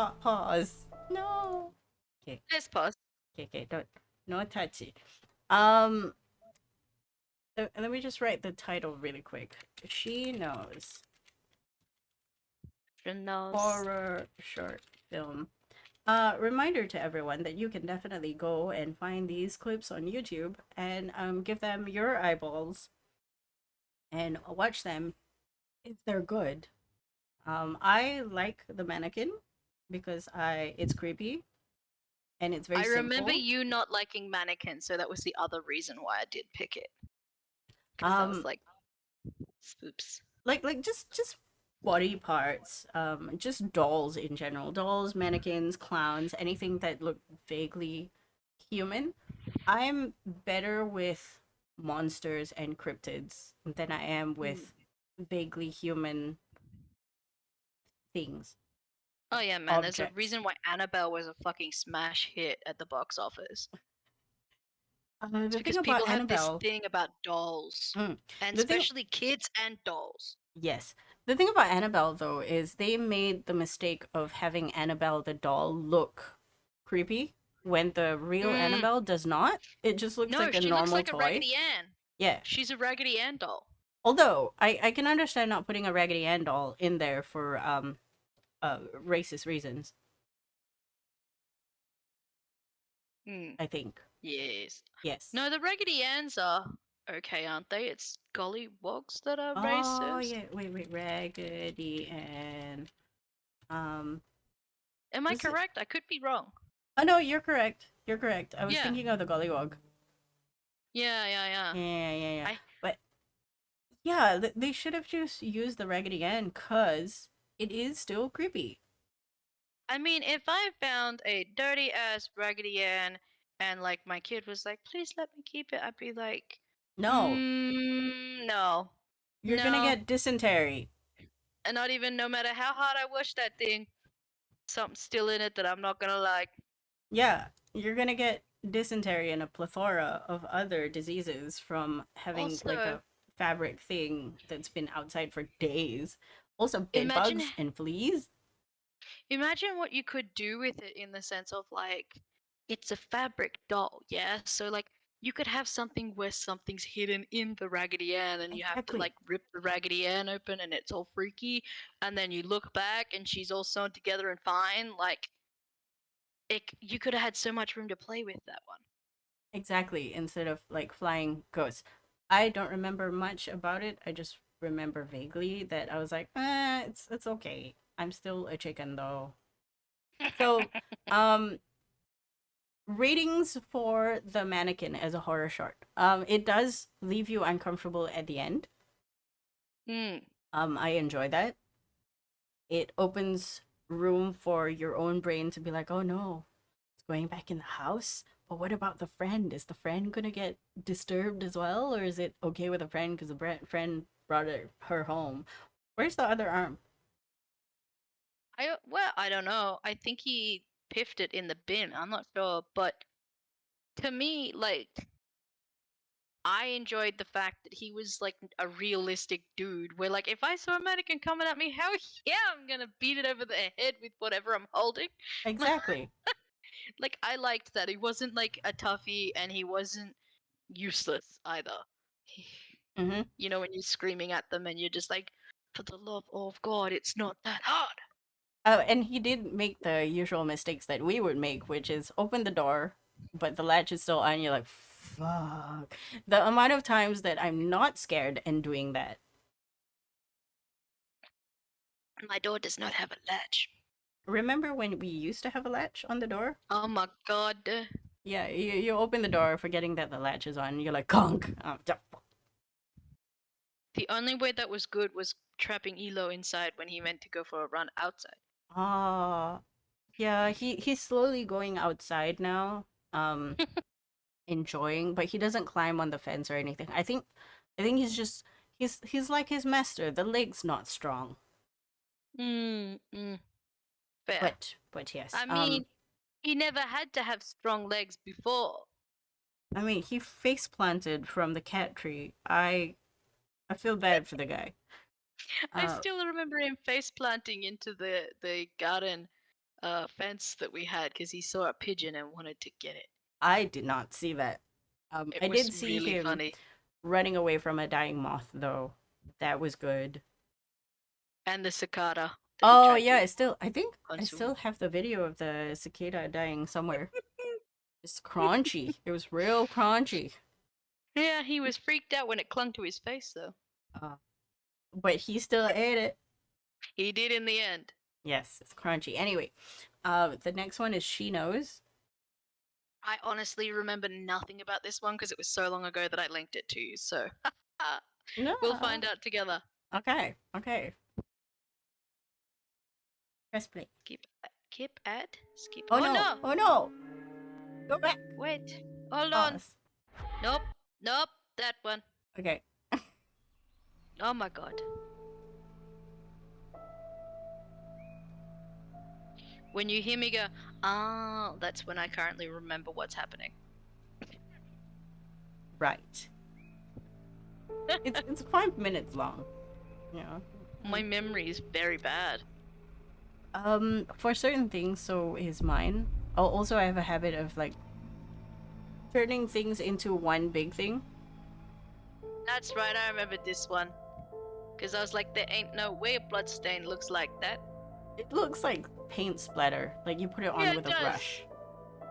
Pause. No. Okay. Let's pause. Okay. Don't. No touchy. Um. Let me just write the title really quick. She knows. Knows. Horror short film. Reminder to everyone that you can definitely go and find these clips on YouTube and give them your eyeballs and watch them if they're good. I like the mannequin because I it's creepy and it's very I remember simple. you not liking Mannequin, so that was the other reason why I did pick it. Because that was Um, like, spoops. just body parts, just dolls in general, dolls, mannequins, clowns, anything that look vaguely human. I'm better with monsters and cryptids than I am Mm. with vaguely human things, Oh yeah, man. There's a objects. reason why Annabelle was a fucking smash hit at the box office. It's The thing because about people have this Annabelle, thing about dolls, mm, and the thing, especially kids and dolls. yes, the thing about Annabelle though is they made the mistake of having Annabelle the doll look creepy when the real Mm, Annabelle does not. It just looks no, like a she looks normal like a toy. Raggedy Ann. Yeah. She's a Raggedy Ann doll. Although I can understand not putting a Raggedy Ann doll in there for racist reasons. Hmm. I think. Yes. Yes. No, the Raggedy Anns are okay, aren't they? It's gollywogs that are Oh racist. yeah, wait, Raggedy Ann. Um, Am I was it? correct? I could be wrong. Oh no, you're correct. You're correct. I was Yeah. thinking of the Gollywog. Yeah. Yeah. I But yeah, they should have just used the Raggedy Ann cause it is still creepy. I mean, if I found a dirty ass Raggedy Ann and like my kid was like, "Please let me keep it," I'd be like, No, no, you're gonna no, get dysentery. and not even no matter how hard I wash that thing, something's still in it that I'm not gonna like. Yeah, you're gonna get dysentery and a plethora of other diseases from having like Also, a fabric thing that's been outside for days. Also, bed imagine bugs and fleas. imagine what you could do with it in the sense of like it's a fabric doll, yeah? So like you could have something where something's hidden in the Raggedy Ann and you have to Exactly. like rip the Raggedy Ann open and it's all freaky and then you look back and she's all sewn together and fine. Like you could have had so much room to play with that one. Exactly. Instead of like flying ghosts. I don't remember much about it. I just remember vaguely that I was like, it's okay. I'm still a chicken though. So, um, ratings for the mannequin as a horror short. It does leave you uncomfortable at the end. Hmm. I enjoy that. It opens room for your own brain to be like, oh no, it's going back in the house. But what about the friend? Is the friend gonna get disturbed as well, or is it okay with a friend because the friend brought her home? Where's the other arm? I don't know. I think he piffed it in the bin. I'm not sure, but to me, like I enjoyed the fact that he was like a realistic dude. Where like if I saw a mannequin coming at me, hell yeah, I'm gonna beat it over the head with whatever I'm holding. Exactly. Like I liked that he wasn't like a toughie and he wasn't useless either. Mm-hmm. You know when you're screaming at them and you're just like, for the love of God, it's not that hard. Oh, and he did make the usual mistakes that we would make, which is open the door, but the latch is still on. You're like, fuck. The amount of times that I'm not scared and doing that. My door does not have a latch. Remember when we used to have a latch on the door? Oh my God. Yeah, you open the door forgetting that the latch is on. You're like, conk. The only way that was good was trapping Elo inside when he went to go for a run outside. Ah, yeah, he's slowly going outside now, um, enjoying, but he doesn't climb on the fence or anything. I think he's just he's like his master. The leg's not strong, Mm, fair. but yes, I mean, he never had to have strong legs before. I mean, he face planted from the cat tree. I feel bad for the guy. I Uh, still remember him face planting into the garden fence that we had because he saw a pigeon and wanted to get it. I did not see that. It I was did see really him funny. running away from a dying moth, though. That was good. And the cicada that he Oh tried yeah, to I think I consume. still have the video of the cicada dying somewhere. It's crunchy. It was real crunchy. Yeah, he was freaked out when it clung to his face, though. Uh, but he still ate it. He did in the end. Yes, it's crunchy. Anyway, the next one is She Knows. I honestly remember nothing about this one because it was so long ago that I linked it to you, so No. we'll find out together. Okay. Okay. Press play. Skip. Oh Oh no. no! Oh no. Go back. Wait, hold on. Pause. Nope, that one. Okay. Oh my god. When you hear me go, oh, that's when I currently remember what's happening. Right. It's 5 minutes long. Yeah. My memory is very bad. For certain things, so is mine. Also, I have a habit of like turning things into one big thing. That's right, I remember this one. Because I was like, there ain't no way a bloodstain looks like that. It looks like paint splatter, like you put it on Yeah, with it a does. brush.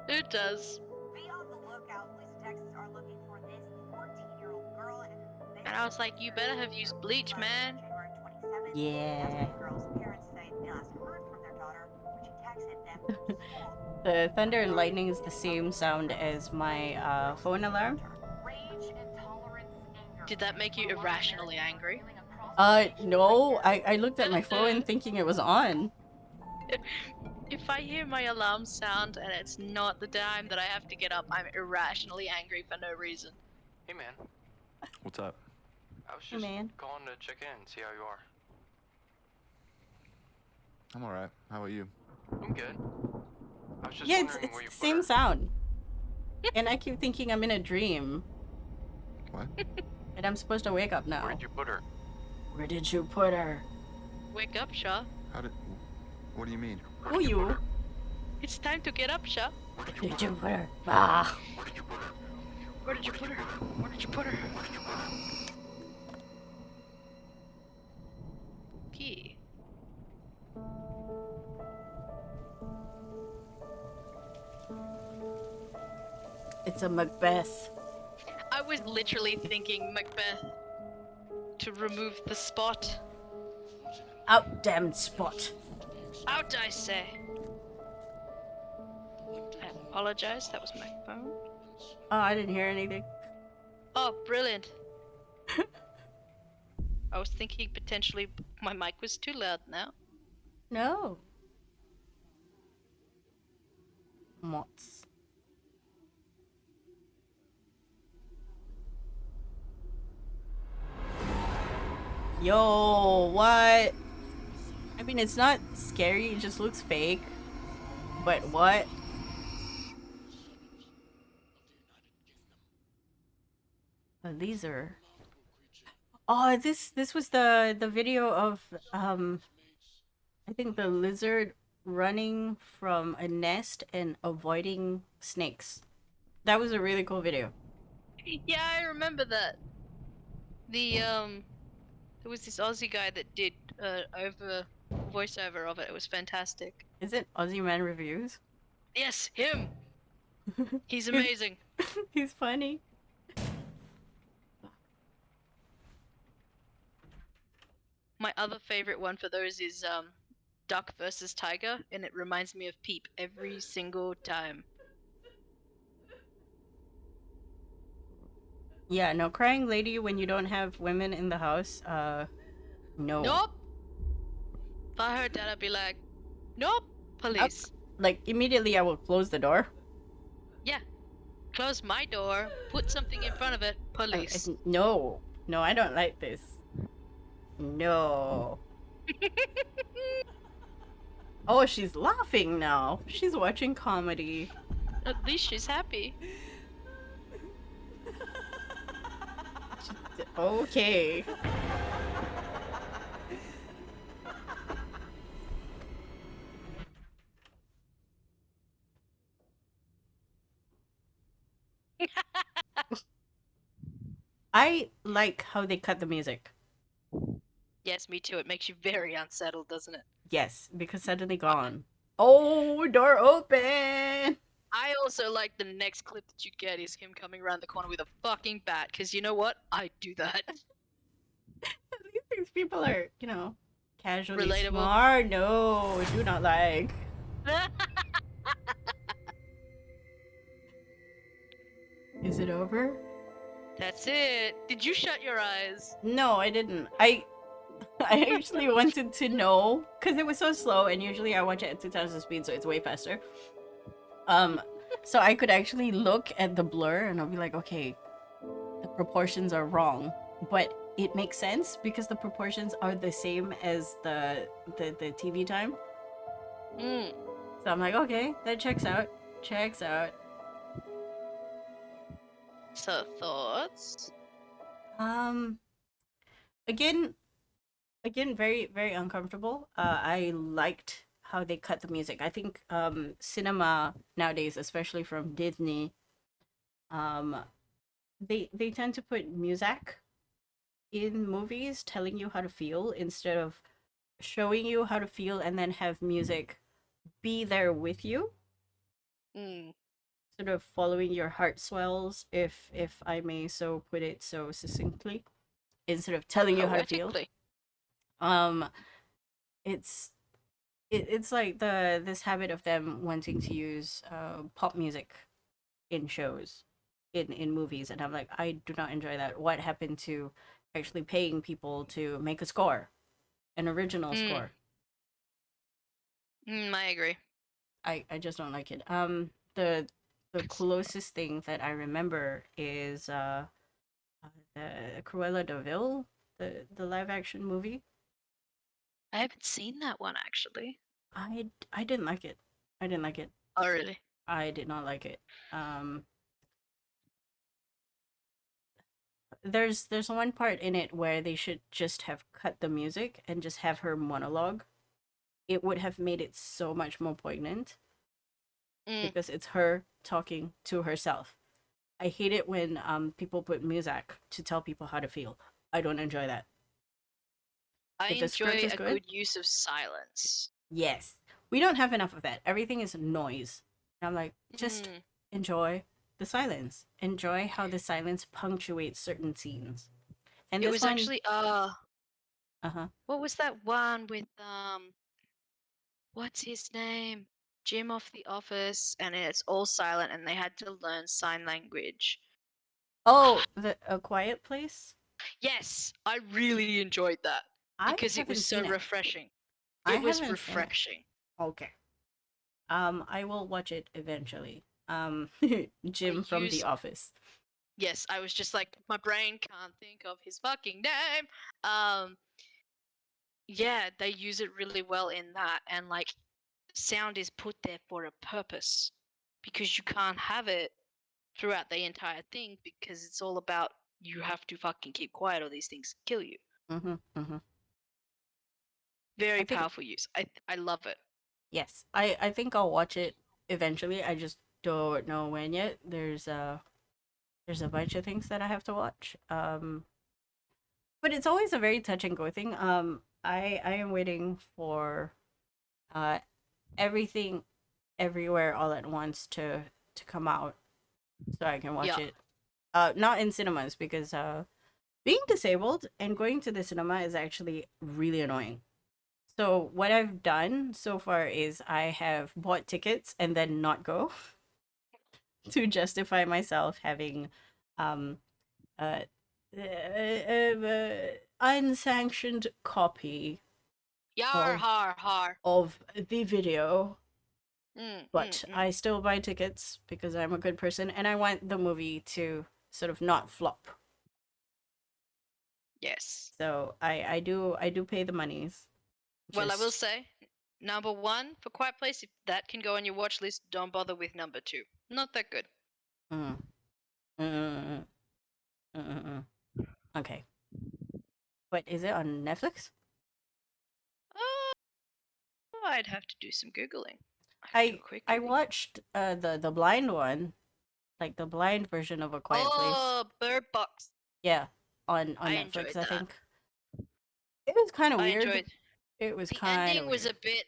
It does. Be on the lookout. Police in Texas are looking for this 14-year-old girl. And I was like, you better have used bleach, man. January 27th. Yeah. That's when the girl's parents say they last heard from their daughter when she texted them from school. The thunder and lightning is the same sound as my phone alarm. Rage, intolerance, anger. Did that make you irrationally angry? No. I looked at my phone thinking it was on. If I hear my alarm sound and it's not the time that I have to get up, I'm irrationally angry for no reason. Hey man, What's up? I was Hey, just man. calling to check in, see how you are. I'm alright. How about you? I'm good. I was just Yeah, wondering it's where you the put same her. sound. And I keep thinking I'm in a dream. What? And I'm supposed to wake up now. Where did you put her? Where did you put her? Wake up, Shaw. How did... What do you mean? Where Who did put you? her? It's time to get up, Shaw. Where did Where you did put you her? put her? Ah. Where did you put her? Where did you put her? Where did you put her? Where did you put her? Key. It's a Macbeth. I was literally thinking Macbeth to remove the spot. Out damned spot. Out, I say. I apologize, that was my phone. Oh, I didn't hear anything. Oh, brilliant. I was thinking potentially my mic was too loud now. No. Mots. Yo, what? I mean, it's not scary, it just looks fake. But what? A laser. Oh, this was the video of I think the lizard running from a nest and avoiding snakes. That was a really cool video. Yeah, I remember that. There was this Aussie guy that did over voiceover of it. It was fantastic. Is it Aussie Man Reviews? Yes, him. He's amazing. He's funny. My other favorite one for those is Duck versus Tiger, and it reminds me of Peep every single time. Yeah, no, crying lady when you don't have women in the house, no. Nope. If I heard that, I'd be like, nope, police. Like, immediately I will close the door. Yeah. Close my door, put something in front of it, police. No. No, I don't like this. No. Oh, she's laughing now. She's watching comedy. At least she's happy. Okay. I like how they cut the music. Yes, me too. It makes you very unsettled, doesn't it? Yes, because suddenly I, gone. Oh, door open. I also like the next clip that you get is him coming around the corner with a fucking bat, because you know what? I do that. These people are, casually Relatable. smart. No, do not like. Is it over? That's it. Did you shut your eyes? No, I didn't. I actually wanted to know because it was so slow, and usually I watch it at 2,000 speed, so it's way faster. Um, so I could actually look at the blur, and I'll be like, okay, the proportions are wrong, but it makes sense because the proportions are the same as the TV time. Mm. So I'm like, okay, that checks out. Checks out. So thoughts? Um, again, very very uncomfortable. I liked how they cut the music. I think cinema nowadays, especially from Disney, um they tend to put music in movies telling you how to feel instead of showing you how to feel and then have music be there with you, Mm. sort of following your heart swells, if I may so put it so succinctly, instead of telling you how to feel. Poetically. um it's it's like this habit of them wanting to use pop music in shows, in movies, and I'm like, I do not enjoy that. What happened to actually paying people to make a score, an original Mm. score? I agree. I just don't like it. The closest thing that I remember is the Cruella de Vil, the live action movie. I haven't seen that one actually. I didn't like it. I didn't like it. Oh, really? I did not like it. Um, there's one part in it where they should just have cut the music and just have her monologue. It would have made it so much more poignant Mm. because it's her talking to herself. I hate it when people put music to tell people how to feel. I don't enjoy that. I If the script enjoy is a good, good use of silence. yes. We don't have enough of that. Everything is noise. And I'm like, just Mm. enjoy the silence. Enjoy how the silence punctuates certain scenes. And It this was one, actually uh-huh. what was that one with what's his name? Jim off The Office, and it's all silent, and they had to learn sign language. Oh, the A Quiet Place? Yes, I really enjoyed that I because it was haven't so seen it. refreshing. I It was haven't seen it. refreshing. Okay. I will watch it eventually. They Jim from The use Office. yes, I was just like my brain can't think of his fucking name. Um, yeah, they use it really well in that, and like sound is put there for a purpose because you can't have it throughout the entire thing because it's all about you have to fucking keep quiet or these things kill you. Mm-hmm, mm-hmm. Very I think powerful use. I love it. yes. I think I'll watch it eventually. I just don't know when yet. There's a bunch of things that I have to watch. But it's always a very touch and go thing. I am waiting for uh everything everywhere all at once to come out so I can watch Yeah. it. Not in cinemas because being disabled and going to the cinema is actually really annoying. So what I've done so far is I have bought tickets and then not go to justify myself having um uh, unsanctioned copy Yar of har har. the video, Mm, mm, but mm. I still buy tickets because I'm a good person and I want the movie to sort of not flop. Yes. So I do pay the monies. Well, I will Just say, number one for Quiet Place, if that can go on your watch list, don't bother with number two. Not that good. mm, mm, mm, mm, mm, mm. Okay. But is it on Netflix? Oh, I'd have to do some googling. I have to do a I quick I Google. watched the blind one like the blind version of A Quiet Place. Oh, Bird Box. Yeah, on I Netflix, enjoyed I that. think. It was kind of I weird. enjoyed. It was The kind of ending was weird. a bit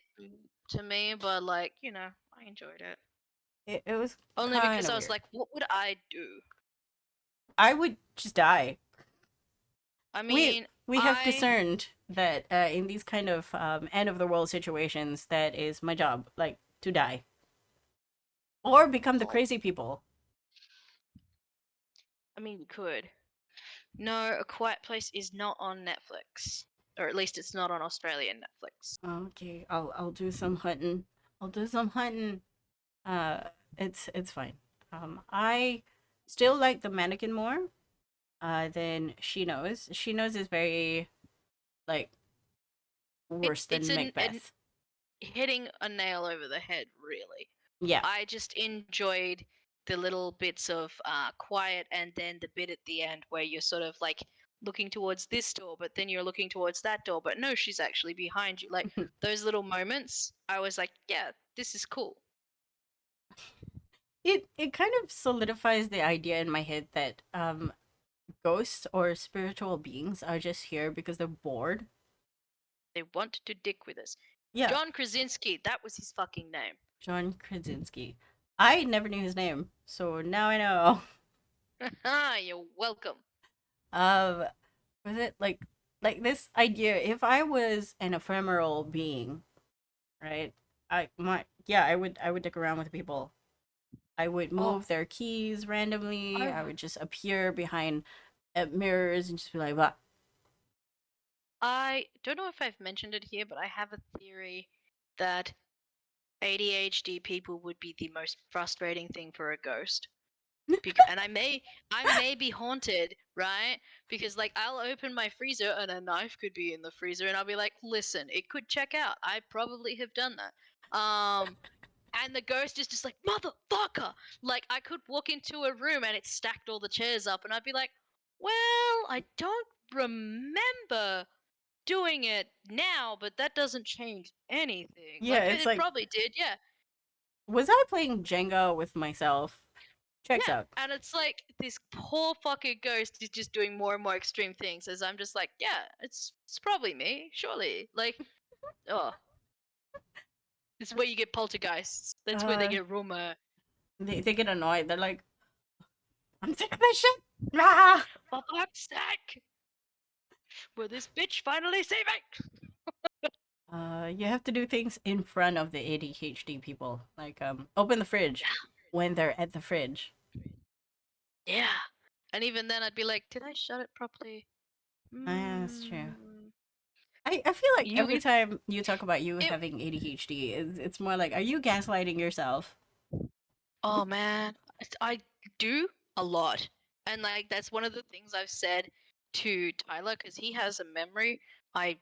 to me, but like, I enjoyed it. It was Only kind because of I was weird. like, what would I do? I would just die. I we mean, we have discerned that in these kind of end of the world situations, that is my job, like to die or become the oh, crazy people. I mean, you could. No, A Quiet Place is not on Netflix, or at least it's not on Australian Netflix. Okay, I'll do some hunting. I'll do some hunting. Uh, it's fine. I still like the Mannequin more. Than She Knows. She Knows is very like worse It's than an Macbeth. hitting a nail over the head, really. Yeah. I just enjoyed the little bits of quiet, and then the bit at the end where you're sort of like looking towards this door, but then you're looking towards that door, but no, she's actually behind you. Like those little moments, I was like, yeah, this is cool. It kind of solidifies the idea in my head that ghosts or spiritual beings are just here because they're bored. They want to dick with us. Yeah, John Krasinski, that was his fucking name. John Krasinski. I never knew his name, so now I know. You're welcome. Um, was it like this idea? If I was an ephemeral being, right? I would dick around with people. I would Oh, move their keys randomly. I I would just appear behind mirrors and just be like, "What?" I don't know if I've mentioned it here, but I have a theory that ADHD people would be the most frustrating thing for a ghost. And I may be haunted, right? Because like I'll open my freezer and a knife could be in the freezer, and I'll be like, listen, it could check out. I probably have done that. And the ghost is just like, motherfucker. Like I could walk into a room and it's stacked all the chairs up, and I'd be like, well, I don't remember doing it now, but that doesn't change anything. Yeah, Like it's it like, probably did, yeah. was I playing Jenga with myself? Checks Yeah, out. and it's like this poor fucking ghost is just doing more and more extreme things. As I'm just like, yeah, it's probably me, surely. Like, oh, it's where you get poltergeists. That's where they Uh, get rumor. they get annoyed. They're like, I'm sick of this shit. Ah! For fuck's sake! Will this bitch finally see me? You have to do things in front of the ADHD people. Like, open the fridge when they're at the fridge. Yeah. And even then, I'd be like, did I shut it properly? Yeah, that's true. Mm, I feel like you every could. time you talk about you It, having ADHD, it's more like, are you gaslighting yourself? oh man, I do a lot, and like that's one of the things I've said to Tyler because he has a memory. I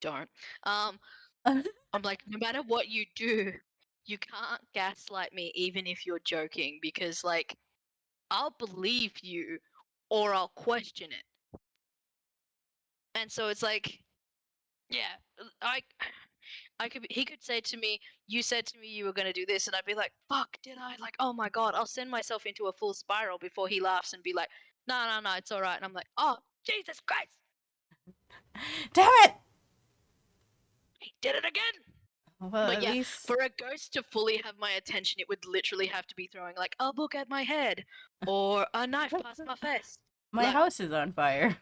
don't. Um, I'm like, no matter what you do, you can't gaslight me, even if you're joking, because like I'll believe you or I'll question it. And so it's like, yeah, I could he could say to me, "You said to me you were going to do this," and I'd be like, "Fuck, did I?" Like, "Oh my god," I'll send myself into a full spiral before he laughs and be like, "No, no, no, it's all right." And I'm like, "Oh, Jesus Christ, Damn it! he did it again." Well, But at yeah, least for a ghost to fully have my attention, it would literally have to be throwing like a book at my head or a knife past my face. my Like, house is on fire.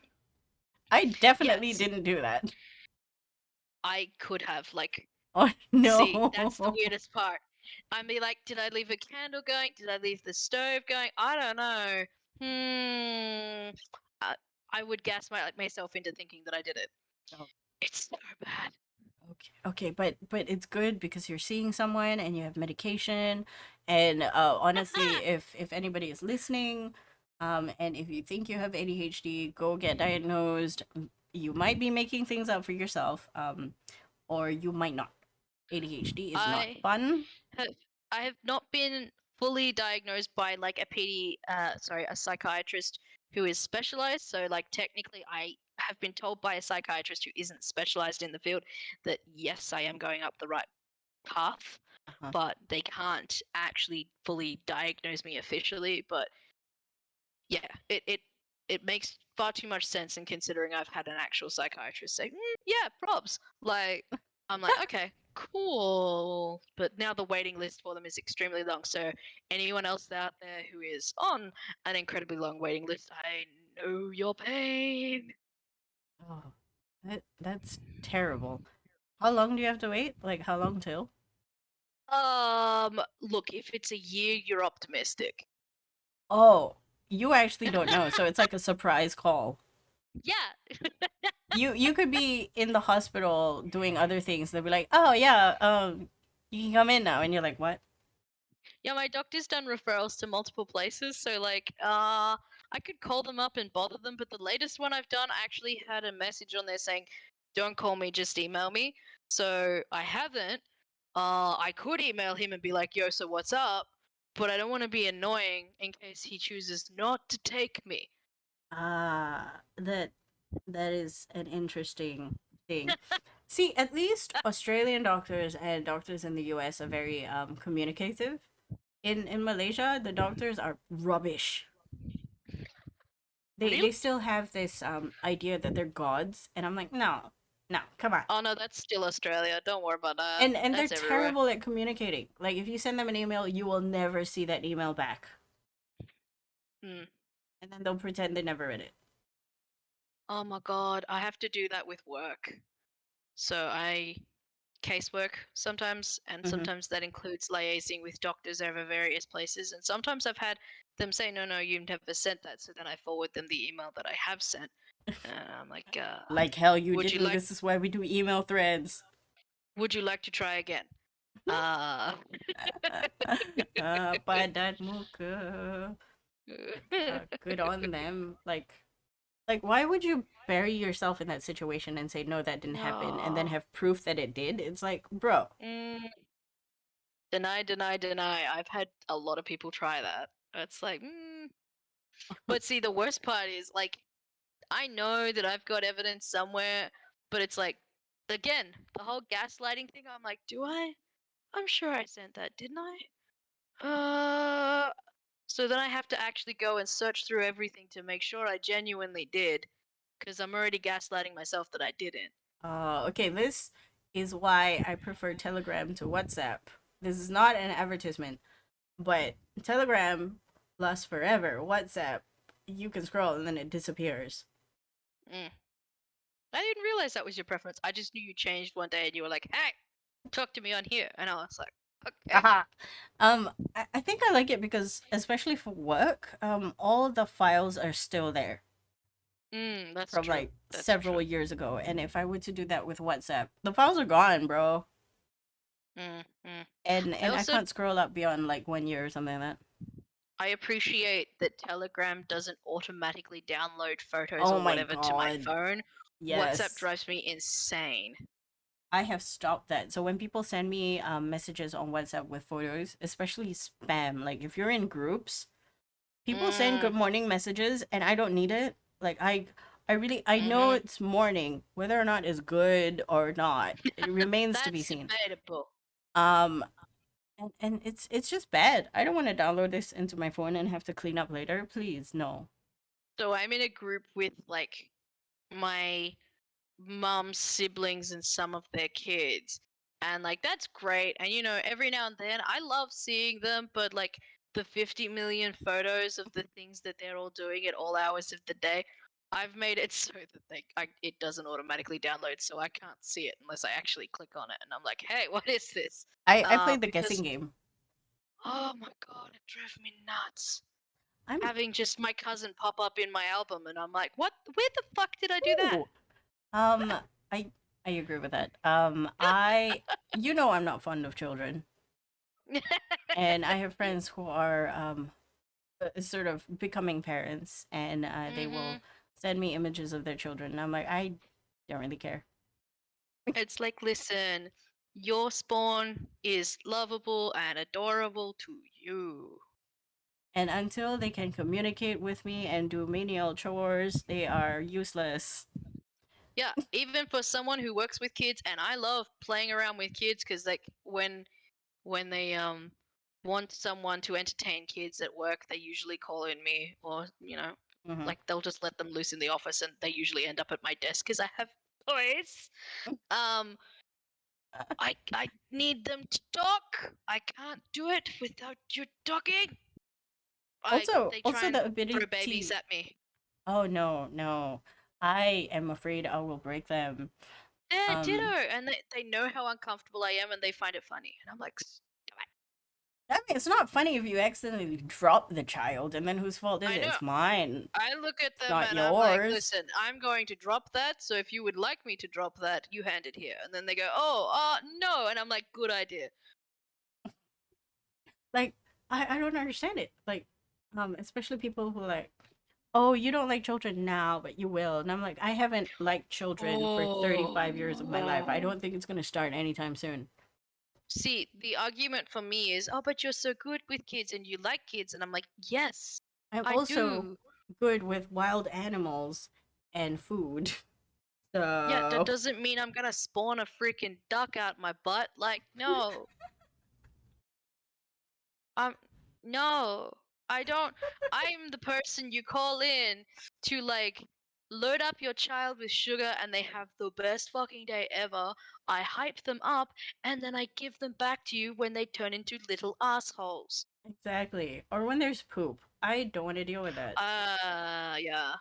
I definitely yes, didn't do that. I could have like. Oh See, that's the no. weirdest part. I'd be like, did I leave a candle going? Did I leave the stove going? I don't know. Uh, I would gas myself into thinking that I did it. Oh, It's so bad. okay, but it's good because you're seeing someone and you have medication. And honestly, if anybody is listening, and if you think you have ADHD, go get diagnosed. You might be making things up for yourself, or you might not. ADHD is not I fun. have I have not been fully diagnosed by like a psychiatrist who is specialized. So like technically, I have been told by a psychiatrist who isn't specialized in the field that yes, I am going up the right path. Uh-huh. but they can't actually fully diagnose me officially. But yeah, it makes far too much sense in considering I've had an actual psychiatrist say, yeah, probs. Like, I'm like, okay, cool. But now the waiting list for them is extremely long. So anyone else out there who is on an incredibly long waiting list, I know your pain. Oh, that's terrible. How long do you have to wait? Like how long till? Look, if it's a year, you're optimistic. Oh, you actually don't know, so it's like a surprise call. Yeah. You could be in the hospital doing other things. They'll be like, "Oh yeah, you can come in now," and you're like, "What?" Yeah, my doctor's done referrals to multiple places, so like, I could call them up and bother them, but the latest one I've done actually had a message on there saying, "Don't call me, just email me." So I haven't. I could email him and be like, "Yo, so what's up?" But I don't want to be annoying in case he chooses not to take me. Ah, that is an interesting thing. See, at least Australian doctors and doctors in the US are very communicative. In Malaysia, the doctors are rubbish. They Really? they still have this idea that they're gods, and I'm like, no, no, come on. Oh no, that's still Australia. Don't worry about that. And they're That's everywhere. terrible at communicating. Like if you send them an email, you will never see that email back, Hmm. and then they'll pretend they never read it. Oh my god, I have to do that with work. So I casework sometimes, and Mm-hmm. sometimes that includes liaising with doctors over various places. And sometimes I've had them say, "No, no, you never sent that." So then I forward them the email that I have sent. And I'm like, Like hell, you "Would you didn't. like? This is why we do email threads. Would you like to try again?" Uh. Padat muka. Good on them. Like, why would you bury yourself in that situation and say no, that didn't happen, and then No. have proof that it did? It's like, bro. Mm, deny, deny, deny. I've had a lot of people try that. It's like, but see, the worst part is like I know that I've got evidence somewhere, but it's like, again, the whole gaslighting thing. I'm like, do I? I'm sure I sent that, didn't I? So then I have to actually go and search through everything to make sure I genuinely did, because I'm already gaslighting myself that I didn't. Okay, this is why I prefer Telegram to WhatsApp. This is not an advertisement, but Telegram lasts forever. WhatsApp, you can scroll and then it disappears. Mm. I didn't realize that was your preference. I just knew you changed one day and you were like, "Hey, talk to me on here," and I was like, "Okay." Haha. I think I like it because, especially for work, all the files are still there That's from true. like That's several true. years ago. And if I were to do that with WhatsApp, the files are gone, bro. Mm, mm. I And I also can't scroll up beyond like 1 year or something like that. I appreciate that Telegram doesn't automatically download photos Oh or my whatever to my god. phone. WhatsApp Yes. drives me insane. I have stopped that. So when people send me messages on WhatsApp with photos, especially spam, like if you're in groups, people send Mm, good morning messages and I don't need it. Like I know mm-hmm. it's morning, whether or not it's good or not. It remains to be That's seen. debatable. Um and it's just bad. I don't want to download this into my phone and have to clean up later. Please, no. So I'm in a group with like my mom's siblings and some of their kids. And like that's great. And you know, every now and then I love seeing them, but like the 50 million photos of the things that they're all doing at all hours of the day, I've made it so that it doesn't automatically download, so I can't see it unless I actually click on it. And I'm like, hey, what is this? I played the Because guessing game. oh my god, it drove me nuts. I'm Having just my cousin pop up in my album, and I'm like, what? Where the fuck did I do that? Ooh. Um I I agree with that. I you know I'm not fond of children. And I have friends who are sort of becoming parents, and they will hmm send me images of their children, and I'm like, I don't really care. It's like, listen, your spawn is lovable and adorable to you. And until they can communicate with me and do menial chores, they are useless. Yeah, even for someone who works with kids, and I love playing around with kids because, like, when when they want someone to entertain kids at work, they usually call in me, or Hmm. like they'll just let them loose in the office, and they usually end up at my desk because I have toys. Um, I need them to talk. I can't do it without you talking. They try Also and the throw babies ability. at me. Oh no, no. I am afraid I will break them. Yeah, ditto. Um, And they know how uncomfortable I am, and they find it funny. And I'm like, "Stop it." I mean, it's not funny if you accidentally drop the child, and then whose fault is I it? know. It's mine. I look at It's them not and I'm like, yours. listen, I'm going to drop that. So if you would like me to drop that, you hand it here. And then they go, oh, no. And I'm like, good idea. Like, I don't understand it. Like, especially people who like, oh, you don't like children now, but you will. And I'm like, I haven't liked children for 35 years of my life. I Oh. don't think it's gonna start anytime soon. See, the argument for me is, oh, but you're so good with kids and you like kids. And I'm like, yes, I'm I also do. good with wild animals and food. Yeah, that So doesn't mean I'm gonna spawn a freaking duck out my butt. Like, no. Um, no, I don't. I'm the person you call in to like load up your child with sugar and they have the best fucking day ever. I hype them up and then I give them back to you when they turn into little assholes. exactly. Or when there's poop. I don't want to deal with that. Yeah.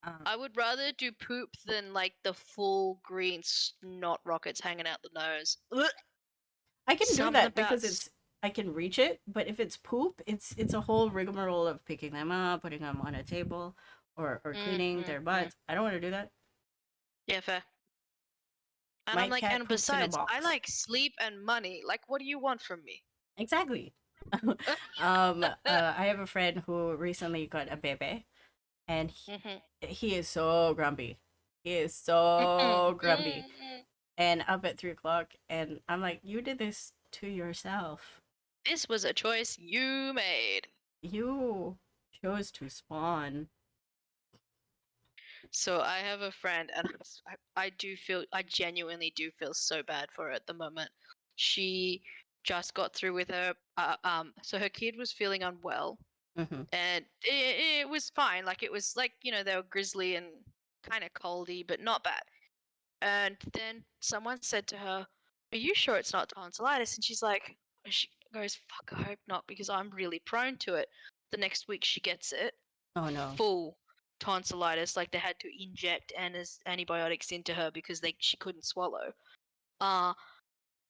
Um, I would rather do poop than like the full green snot rockets hanging out the nose. Ugh. I can do Something that about because it's I can reach it, but if it's poop, it's a whole rigmarole of picking them up, putting them on a table, or cleaning their mm. butts. I don't want to do that. Yeah, fair. And I'm My like, cat and poops in a besides, I box. like sleep and money. Like, what do you want from me? Exactly. I have a friend who recently got a baby, and Mhm. he is so grumpy. He is Mhm. so grumpy, Mhm. and up at 3 o'clock, and I'm like, you did this to yourself. This was a choice you made. You chose to spawn. So I have a friend, and I do feel, I genuinely do feel so bad for her at the moment. She just got through with her, so her kid was feeling unwell, Hmm. and it was fine. Like, it was like, they were grizzly and kind of coldy, but not bad. And then someone said to her, "Are you sure it's not tonsillitis?" And she goes, "Fuck, I hope not, because I'm really prone to it." The next week she gets it, Oh no. full tonsillitis. Like, they had to inject antibiotics into her because she couldn't swallow. Uh,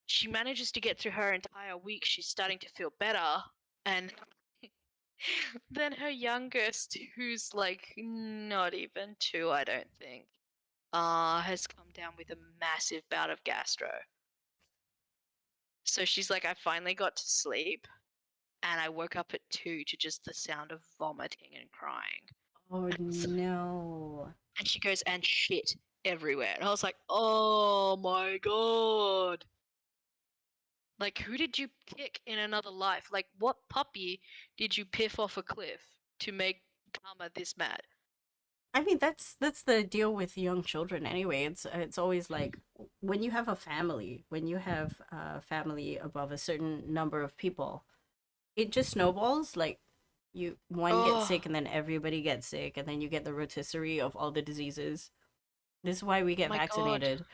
she manages to get through her entire week. She's starting to feel better, and then her youngest, who's like not even two, I don't think, has come down with a massive bout of gastro. So she's like, I finally got to sleep, and I woke up at 2 to just the sound of vomiting and crying. Oh And no. she goes, and shit everywhere. And I was like, oh my god. Like, who did you kick in another life? Like, what puppy did you piff off a cliff to make Karma this mad? I mean, that's the deal with young children anyway. It's always like when you have a family, when you have a family above a certain number of people, it just snowballs. Like you one gets Oh sick and then everybody gets sick and then you get the rotisserie of all the diseases. This is why we get my god. vaccinated.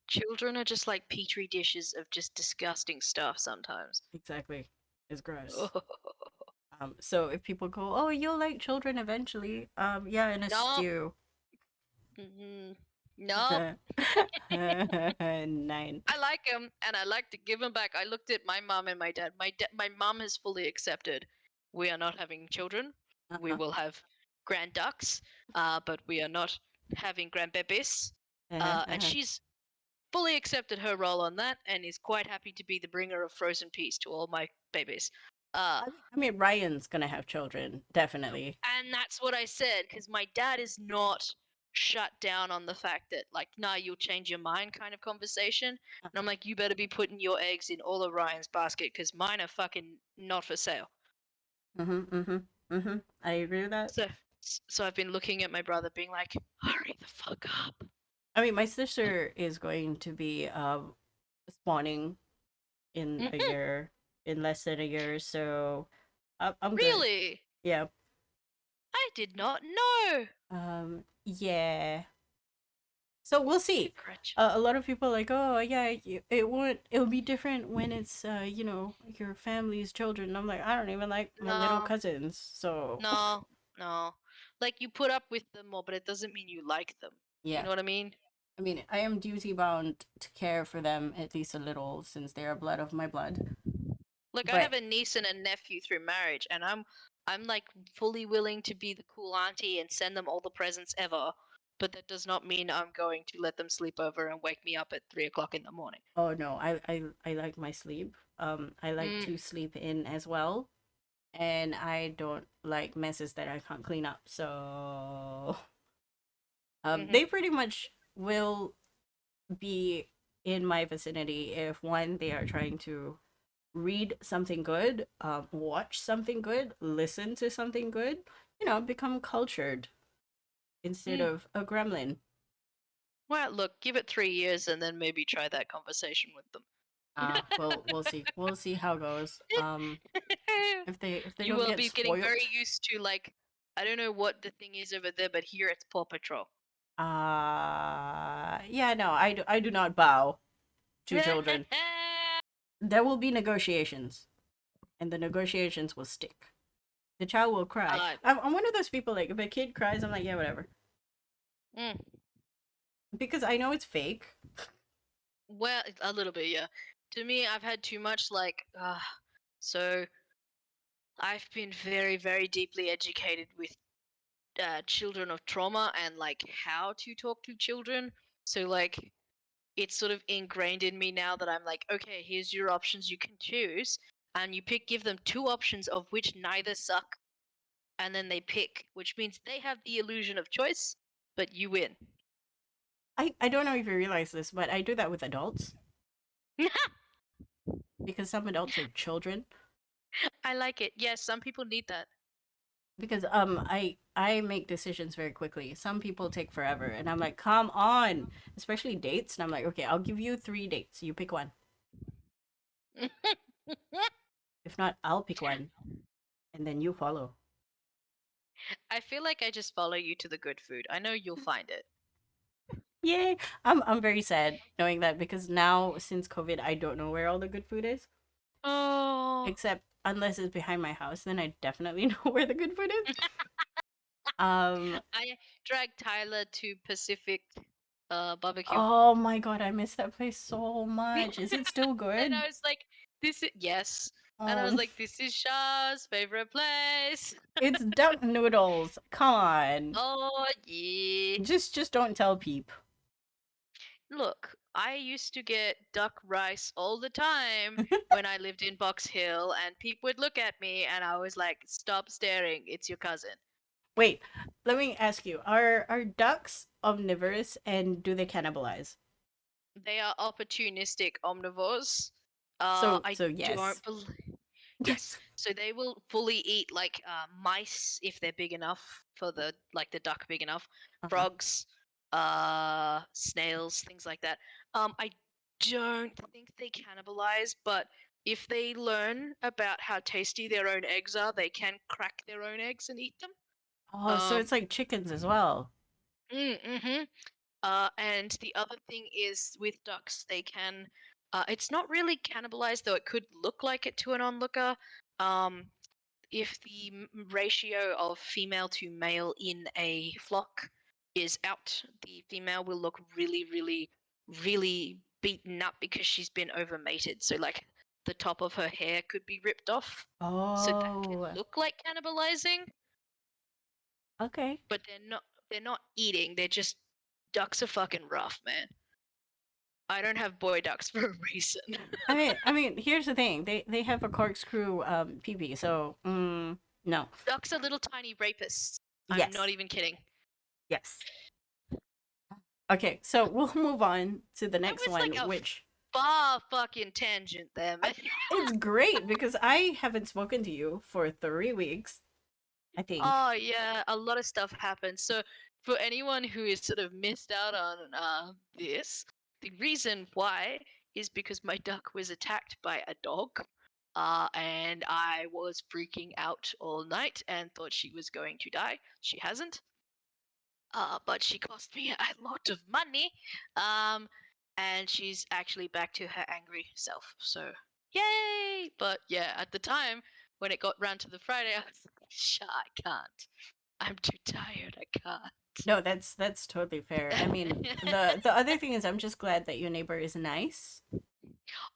Children are just like petri dishes of just disgusting stuff sometimes. Exactly. It's gross. So if people go, "Oh, you'll like children eventually." Yeah, in a Nope. stew. Nope. 9. I like him, and I like to give him back. I looked at my mom and my dad. My mom has fully accepted we are not having children. We Uh-huh. will have grand ducks, but we are not having grandbabies. Uh-huh. And Uh-huh. she's fully accepted her role on that, and is quite happy to be the bringer of frozen peas to all my babies. Uh, I mean, Ryan's gonna have children, definitely. And that's what I said, because my dad is not shut down on the fact that, like, nah, you'll change your mind kind of conversation. And I'm like, you better be putting your eggs in all of Ryan's basket, because mine are fucking not for sale. Mm-hmm. Mm-hmm. Mm-hmm. I agree with that. So I've been looking at my brother being like, hurry the fuck up. I mean, my sister is going to be spawning in a Mhm. year, in less than a year. So I'm good. Really? Yeah. I did not know. Yeah. So we'll see. A lot of people are like, oh yeah, it won't. It'll be different when it's your family's children. And I'm like, I don't even like my little No, cousins. So no, no. Like you put up with them more, but it doesn't mean you like them. You yeah. know what I mean? I mean, I am duty bound to care for them at least a little since they are blood of my blood. Like I But have a niece and a nephew through marriage, and I'm like fully willing to be the cool auntie and send them all the presents ever. But that does not mean I'm going to let them sleep over and wake me up at 3 o'clock in the morning. oh no, I like my sleep. I like Mm, to sleep in as well, and I don't like messes that I can't clean up. So mm-hmm. they pretty much will be in my vicinity if one they are trying to read something good, watch something good, listen to something good, become cultured instead Mm. of a gremlin. Well, look, give it 3 years and then maybe try that conversation with them. Well, we'll see. We'll see how it goes. If they You don't will get be getting very spoiled, used to like I don't know what the thing is over there, but here it's Paw Patrol. yeah, no, I do not bow to uh, children. There will be negotiations, and the negotiations will stick. The child will cry. I'm one of those people, like, if a kid cries, I'm like, yeah, whatever. mm, Because I know it's fake. well, a little bit, yeah. To me, I've had too much like so I've been very, very deeply educated with children of trauma and like how to talk to children. So like it's sort of ingrained in me now that I'm like, okay, here's your options you can choose, and you give them two options of which neither suck, and then they pick, which means they have the illusion of choice, but you win. I don't know if you realize this, but I do that with adults because some adults are children. I like it. Yes, some people need that. Because I make decisions very quickly. Some people take forever, and I'm like, come on, especially dates. And I'm like, okay, I'll give you 3 dates. You pick one. If not, I'll pick one, and then you follow. I feel like I just follow you to the good food. I know you'll find it. Yay! I'm very sad knowing that because now since COVID, I don't know where all the good food is. Oh. Except unless it's behind my house, then I definitely know where the good food is. Um. I dragged Tyler to Pacific barbecue. Oh my god, I miss that place so much. Is it still And good? I was like, this is yes. And I was Um. like, this is Shah's favorite place. It's duck noodles. Come on. Oh yeah. Just don't tell Peep. Look, I used to get duck rice all the time when I lived in Box Hill, and people would look at me, and I was like, stop staring, it's your cousin. Wait, let me ask you: Are ducks omnivorous and do they cannibalize? They are opportunistic omnivores. So I so yes. don't believe. Yes, so they will fully eat like mice if they're big enough for the duck big enough, Uh-huh. frogs, snails, things like that. I don't think they cannibalize, but if they learn about how tasty their own eggs are, they can crack their own eggs and eat them. Oh, so Um, it's like chickens as well. mm-hmm. And the other thing is with ducks, they can. It's not really cannibalized, though it could look like it to an onlooker. Um, if the ratio of female to male in a flock is out, the female will look really, really, really beaten up because she's been overmated. So, like, the top of her hair could be ripped off. So that can Oh, look like cannibalizing, okay. but they're not. They're not eating. They're just ducks are fucking rough, man. I don't have boy ducks for a reason. I mean, here's the thing. They have a corkscrew pee, so no. Ducks are little tiny rapists. I'm not Yes. even kidding. Yes. Okay, so we'll move on to the That next was like one, a which far fucking tangent there, man. it's great because I haven't spoken to you for 3 weeks, I think. Oh yeah, a lot of stuff happened. So for anyone who is sort of missed out on this, the reason why is because my duck was attacked by a dog. And I was freaking out all night and thought she was going to die. She hasn't. But she cost me a lot of money. And she's actually back to her angry self. So, yay! But yeah, at the time, when it got round to the Friday, I was like, "Shh, I can't. I'm too tired. I can't." No, that's totally fair. I mean, the other thing is, I'm just glad that your neighbor is nice.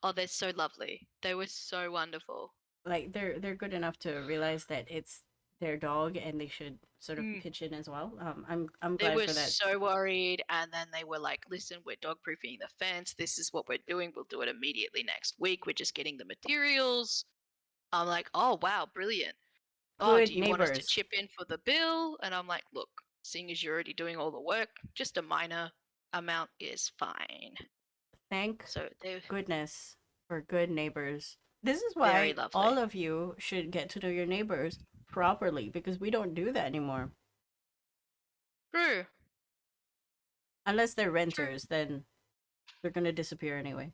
Oh, they're so lovely. They were so wonderful. Like they're good enough to realize that it's their dog and they should sort of Mm. pitch in as well. I'm They glad were for that. so worried, and then they were like, "Listen, we're dog proofing the fence. This is what we're doing. We'll do it immediately next week. We're just getting the materials." I'm like, "Oh wow, brilliant. Oh, Good do you want us to neighbors. chip in for the bill?" And I'm like, "Look, seeing as you're already doing all the work, just a minor amount is fine." Thank So they're goodness for good neighbors. This is very why all lovely. of you should get to know your neighbors properly because we don't do that anymore. True. Unless they're True. renters, then they're gonna disappear anyway.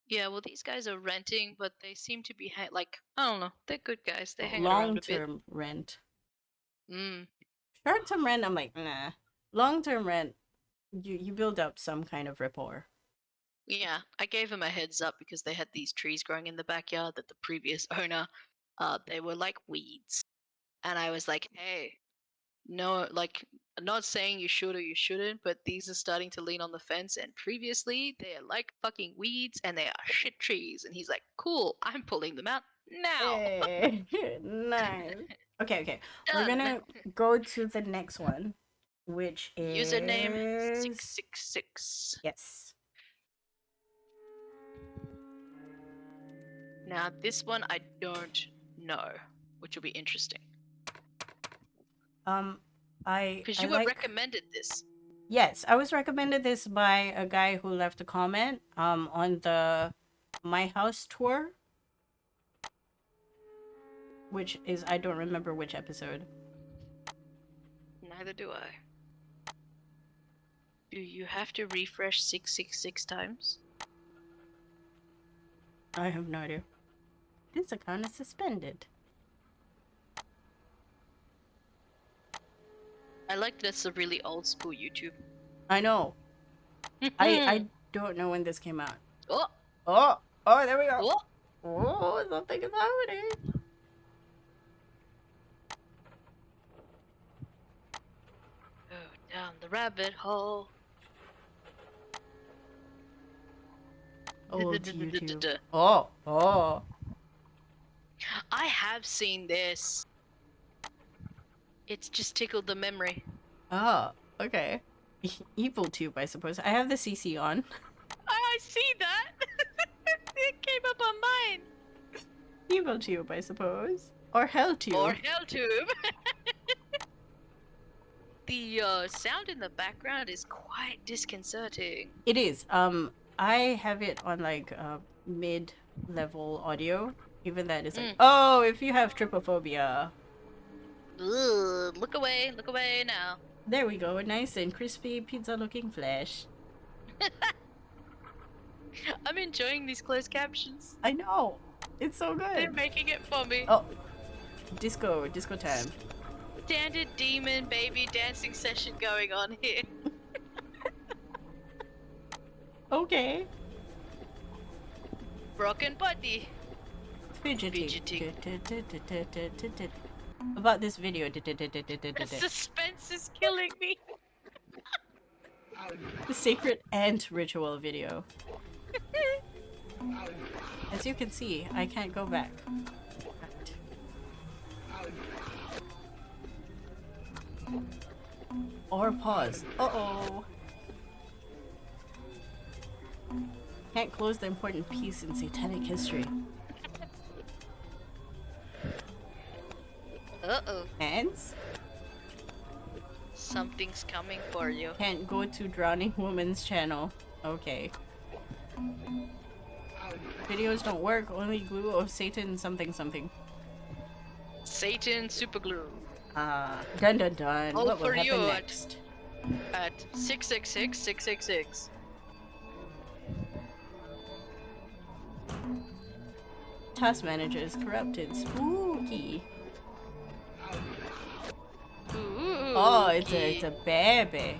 Yeah, well, these guys are renting, but they seem to be like, I don't know, they're good guys. They're hanging around Long a bit. term rent. Mm. Short term rent, I'm like, nah. Long term rent, you build up some kind of rapport. Yeah, I gave them a heads up because they had these trees growing in the backyard that the previous owner, they were like weeds. And I was like, hey, no, like, I'm not saying you should or you shouldn't, but these are starting to lean on the fence. And previously, they're like fucking weeds and they are shit trees. And he's like, cool, I'm pulling them out now. Hey, nice. Okay. We're Done. gonna go to the next one, which Username is 666. yes. Now, this one I don't know, which will be interesting. Because I you were like. recommended this. Yes, I was recommended this by a guy who left a comment on the My House tour, which is I don't remember which episode. Neither do I. Do you have to refresh 666 times? I have no idea. This account is suspended. I like that it's a really old school YouTube. I know. I don't know when this came out. Oh, Oh, there we go. oh. Oh, something is happening. Go down the rabbit hole. Old YouTube. Oh. I have seen this. It's just tickled the memory. Oh, okay. Evil tube, I suppose. I have the CC on. I see that. It came up on mine. Evil tube, I suppose. Or hell tube. Or HellTube. The sound in the background is quite disconcerting. It is. I have it on like mid-level audio. Even that is like, oh, if you have trypophobia. Ugh, look away now. There we go, a nice and crispy pizza-looking flesh. I'm enjoying these closed captions. I know. It's so They're good. making it for me. Oh, disco time. Standard demon baby dancing session going on here. Okay. Broken body. Fidgeting. About this video. The suspense is killing me. The sacred ant ritual video. As you can see, I can't go back. Or pause. Uh-oh. Can't close the important piece in satanic history. Uh-oh. Hands? Something's coming for you. Can't go to Drowning Woman's channel. Okay. Videos don't work, only glue of Satan something. Satan superglue. Dun. All What will for happen you next? At 666 666. task manager is corrupted. Spooky. Oh, it's a baby.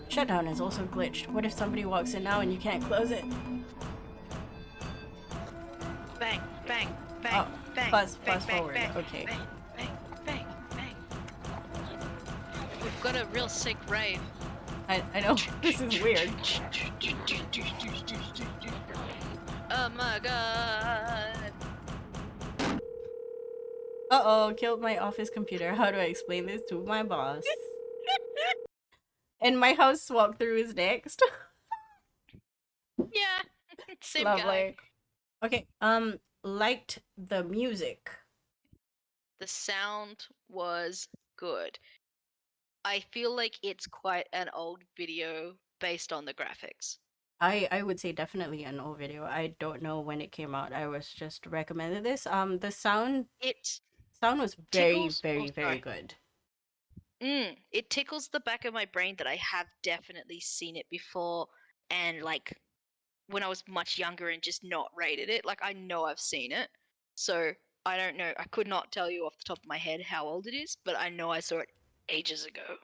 Shutdown is also glitched. What if somebody walks in now and you can't close it? Bang, bang, bang, Oh, bang, fast bang, bang, forward. bang, Okay. bang, bang, bang, bang. We've got a real sick rave. I know. This is weird. Oh my god. Uh-oh, killed my office computer. How do I explain this to my boss? And my house walkthrough is next. Yeah, same guy. Lovely. Okay, liked the music. The sound was good. I feel like it's quite an old video based on the graphics. I would say definitely an old video. I don't know when it came out. I was just recommended this. The It sound was very, tickles. very, Oh, very sorry. good. It tickles the back of my brain that I have definitely seen it before, and like when I was much younger and just not rated it. Like I know I've seen it, so I don't know. I could not tell you off the top of my head how old it is, but I know I saw it ages ago.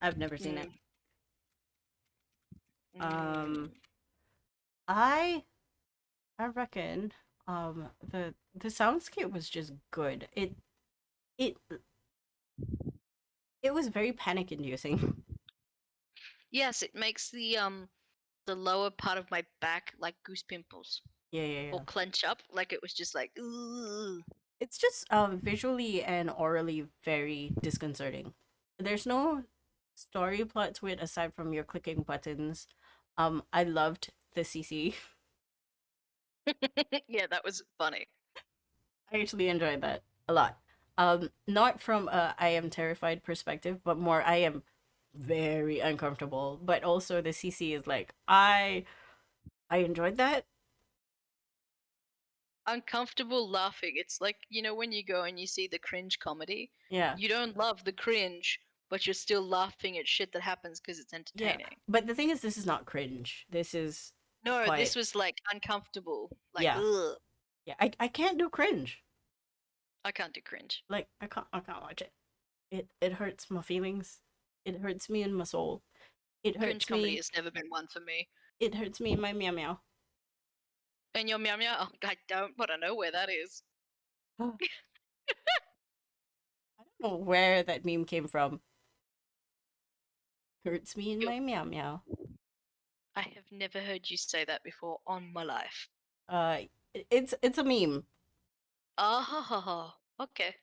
I've never seen it. Mm. I reckon the soundscape was just good. It it was very panic inducing. Yes, it makes the lower part of my back like goose pimples Yeah, yeah, yeah. or clench up, like it was just like ooh. It's just visually and orally very disconcerting. There's no story plot to it aside from your clicking buttons. I loved the CC. Yeah, that was funny. I actually enjoyed that a lot. Not from a I am terrified perspective, but more I am very uncomfortable. But also the CC is like I enjoyed that. Uncomfortable laughing. It's like, you know, when you go and you see the cringe comedy, Yeah. you don't love the cringe, but you're still laughing at shit that happens because it's Yeah. entertaining. But the thing is this is not cringe. This is No, quite this was like uncomfortable. Like, yeah. ugh. Yeah. I can't do cringe. I can't do cringe. Like I can't watch it. It hurts my feelings. It hurts me in my soul. It Cringe hurts comedy me. has never been one for me. It hurts me in my meow meow. And your meow meow? Oh, I don't want to know where that is. I don't know where that meme came from. Hurts me in Yo, my meow meow. I have never heard you say that before on my life. Uh, it's a meme. Ah ha ha ha. Okay.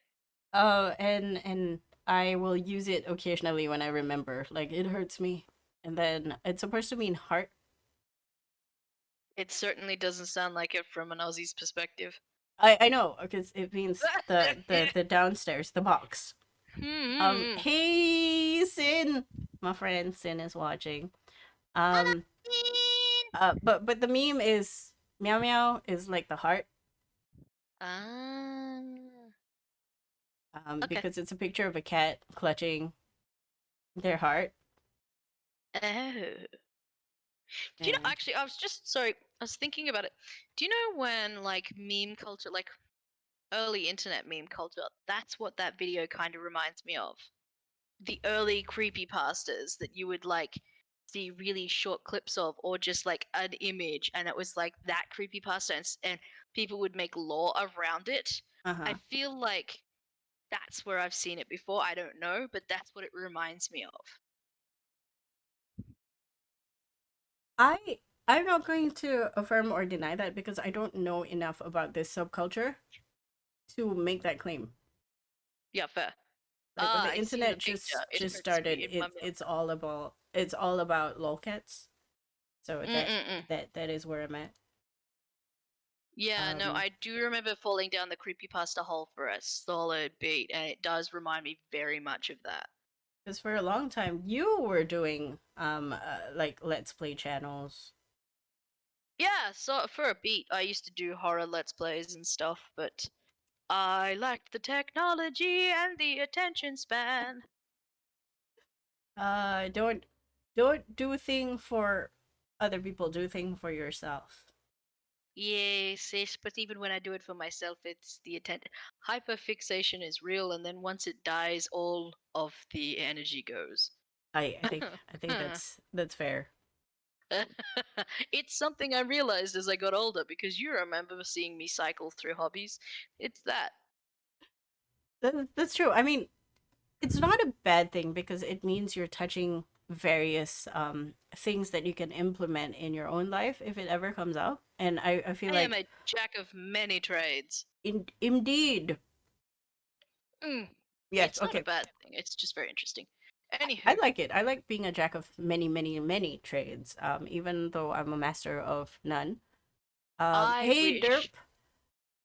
And I will use it occasionally when I remember. Like it hurts me, and then it's supposed to mean heart. It certainly doesn't sound like it from an Aussie's perspective. I know because it means the downstairs, the box. Hmm. Hey Sin, my friend Sin is watching. Um, but the meme is meow meow is like the heart. Ah. Okay. Because it's a picture of a cat clutching their heart. Oh. Do you know, And actually, I was just, sorry, I was thinking about it. Do you know when, like, meme culture, like, early internet meme culture, that's what that video kind of reminds me of. The early creepy pastas that you would, like, see really short clips of, or just, like, an image, and it was, like, that creepy pasta, and people would make lore around it. I feel like that's where I've seen it before. I don't know, but that's what it reminds me of. I I'm not going to affirm or deny that because I don't know enough about this subculture to make that claim. Yeah, fair. Like when the I see the internet picture. It just hurts started, me in my it's all about lolcats. So Mm-mm-mm. that is where I'm at. Yeah, no, Um, I do remember falling down the creepypasta hole for a solid beat, and it does remind me very much of that. because for a long time you were doing like let's play channels. Yeah, so for a beat, I used to do horror let's plays and stuff, but I lacked the technology and the attention span. Don't do a thing for other people. Do a thing for yourself. Yes, yes, but even when I do it for myself, it's the intent. Hyperfixation is real, and then once it dies, all of the energy goes. I think that's fair. It's something I realized as I got older because you remember seeing me cycle through hobbies. It's that. That's true. I mean, it's not a bad thing because it means you're touching various things that you can implement in your own life if it ever comes up. And I feel I am like a jack of many trades. indeed. Mm, Yes, it's not a okay. bad thing. It's just very interesting. I Anywho, like it. I like being a jack of many, many, many trades. Even though I'm a master of none. I Hey Derp. wish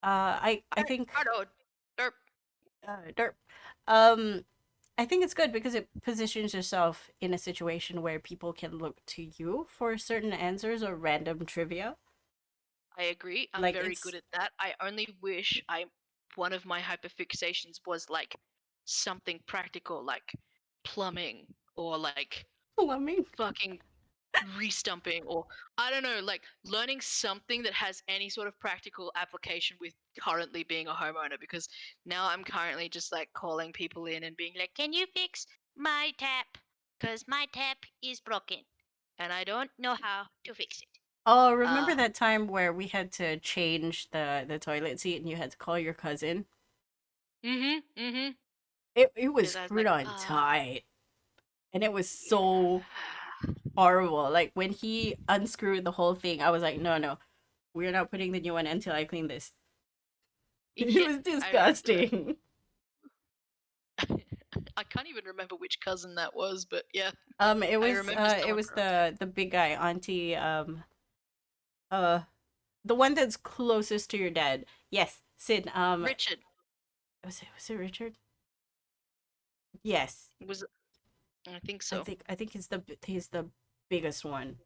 I think I don't. Derp. Derp. Um, I think it's good because it positions yourself in a situation where people can look to you for certain answers or random trivia. I agree. I'm Like very good it's at that. I only wish I one of my hyperfixations was like something practical, like plumbing or like plumbing. fucking restumping or I don't know, like learning something that has any sort of practical application with currently being a homeowner because now I'm currently just like calling people in and being like, "Can you fix my tap? Cuz my tap is broken and I don't know how to fix it." Oh, Uh remember that time where we had to change the toilet seat and you had to call your cousin? mhm. It was Cuz I was screwed like, on tight, and it was so yeah. horrible. Like when he unscrewed the whole thing, I was like, no, no, we're not putting the new one until I clean this. It Yeah, was I remember that. disgusting. I can't even remember which cousin that was, but yeah, It I was remember it someone was from there. the big guy, Auntie, uh the one that's closest to your dad. Yes, Sid. Richard Was it Richard? Yes, was, I think I so. think I think he's the biggest one.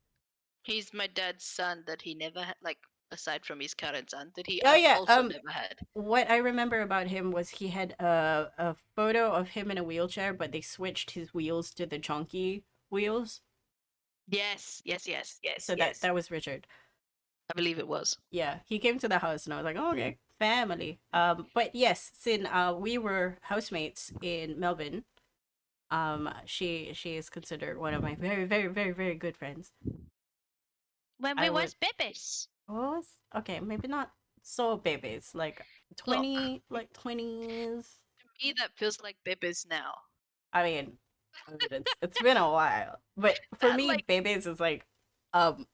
He's my dad's son that he never had, like, aside from his current son, that he Oh yeah. also never had. What I remember about him was he had a photo of him in a wheelchair, but they switched his wheels to the chunky wheels. Yes, yes, yes, yes, So that yes. was Richard. I believe it was. Yeah, he came to the house and I was like, oh, okay, family. But yes, Sin, we were housemates in Melbourne. She is considered one of my very, very, very, very good friends. When we I would was babies. was okay, maybe not so babies, like Look, 20s. to me that feels like babies now. I mean, it's been a while, but for That me, like babies is like, um,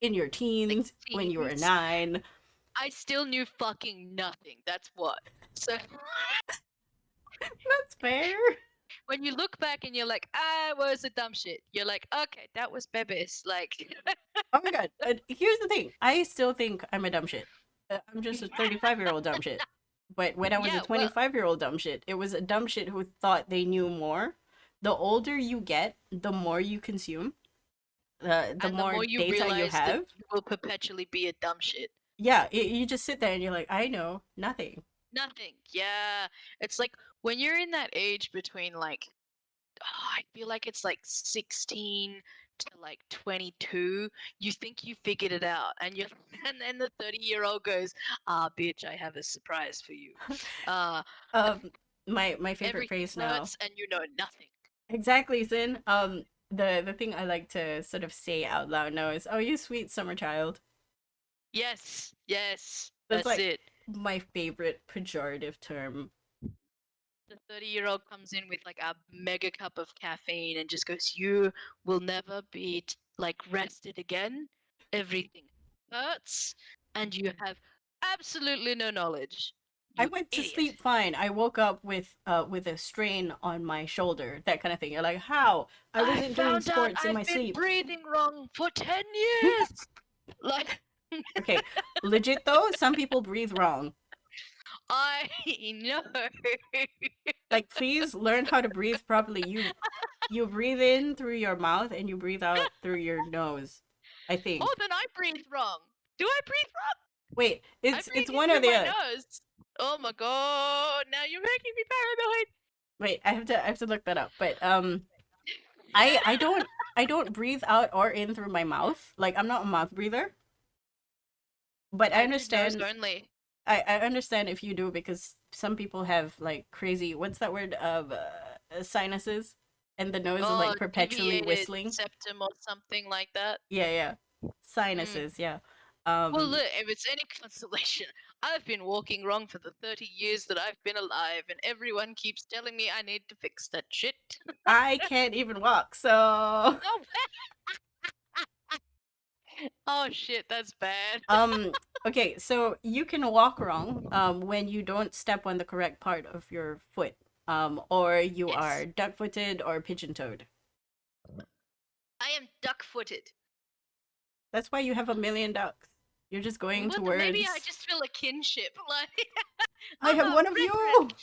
in your like teens when you were teens. 9. I still knew fucking nothing. That's what. So That's fair. when you look back and you're like, I was a dumb shit. You're like, okay, that was babies. Like, Oh my god. Here's the thing. I still think I'm a dumb shit. I'm just a 35-year-old dumb shit. But when I was a yeah, well, 25-year-old dumb shit, it was a dumb shit who thought they knew more. The older you get, the more you consume, the and the more more you data you realize that have. you will perpetually be a dumb shit. Yeah, you just sit there and you're like, I know nothing. Nothing. Yeah. It's like when you're in that age between like, I feel like it's like 16 to like 22, you think you figured it out. And you're, and then the 30-year-old goes, ah, bitch, I have a surprise for you. Uh, Um, my favorite everything phrase now. hurts and you know nothing. Exactly, Sin. The thing I like to sort of say out loud now is, "Oh, you sweet summer child." Yes, yes, That's that's like it. my favorite pejorative term. The 30-year-old comes in with like a mega cup of caffeine and just goes, you will never be like rested again. Everything hurts and you have absolutely no knowledge. I You went to idiot. sleep fine. I woke up with a strain on my shoulder, that kind of thing. You're like, how? I I wasn't doing found out sports in my I've been sleep. breathing wrong for 10 years. Like, Okay, legit though, some people breathe wrong. I know. Like, please learn how to breathe properly. You breathe in through your mouth and you breathe out through your nose. I Oh, think. then I breathe wrong. Do I breathe wrong? Wait, I it's breathe in one or through the my other. nose. Oh my god, now you're making me paranoid. Wait, I have to look that up. But I don't breathe out or in through my mouth. Like I'm not a mouth breather. But I I do nose understand. only. I understand if you do because some people have like crazy. What's that word? Sinuses, and the nose is Oh, like perpetually deviated whistling. septum or something like that. Yeah, yeah. Mm. Sinuses. Yeah. Well, Um, look, if it's any consolation, I've been walking wrong for the 30 years that I've been alive, and everyone keeps telling me I need to fix that shit. I can't even walk, so Oh, oh shit, that's bad. um. Okay, so you can walk wrong when you don't step on the correct part of your foot or you Yes, are duck-footed or pigeon-toed. I am duck-footed. That's why you have a million ducks. You're just going Well, maybe I towards. just feel a kinship. Like I I'm have a one of brethren. you.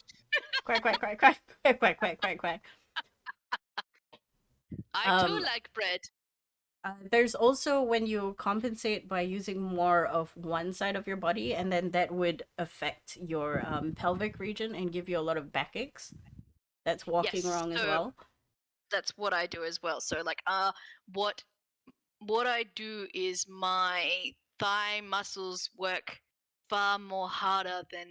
Quack quack quack quack quack quack quack quack quack. I too Um, like bread. there's also when you compensate by using more of one side of your body, and then that would affect your pelvic region and give you a lot of backaches. That's walking Yes, wrong as so well. that's what I do as well. So like, what what I do is my thigh muscles work far more harder than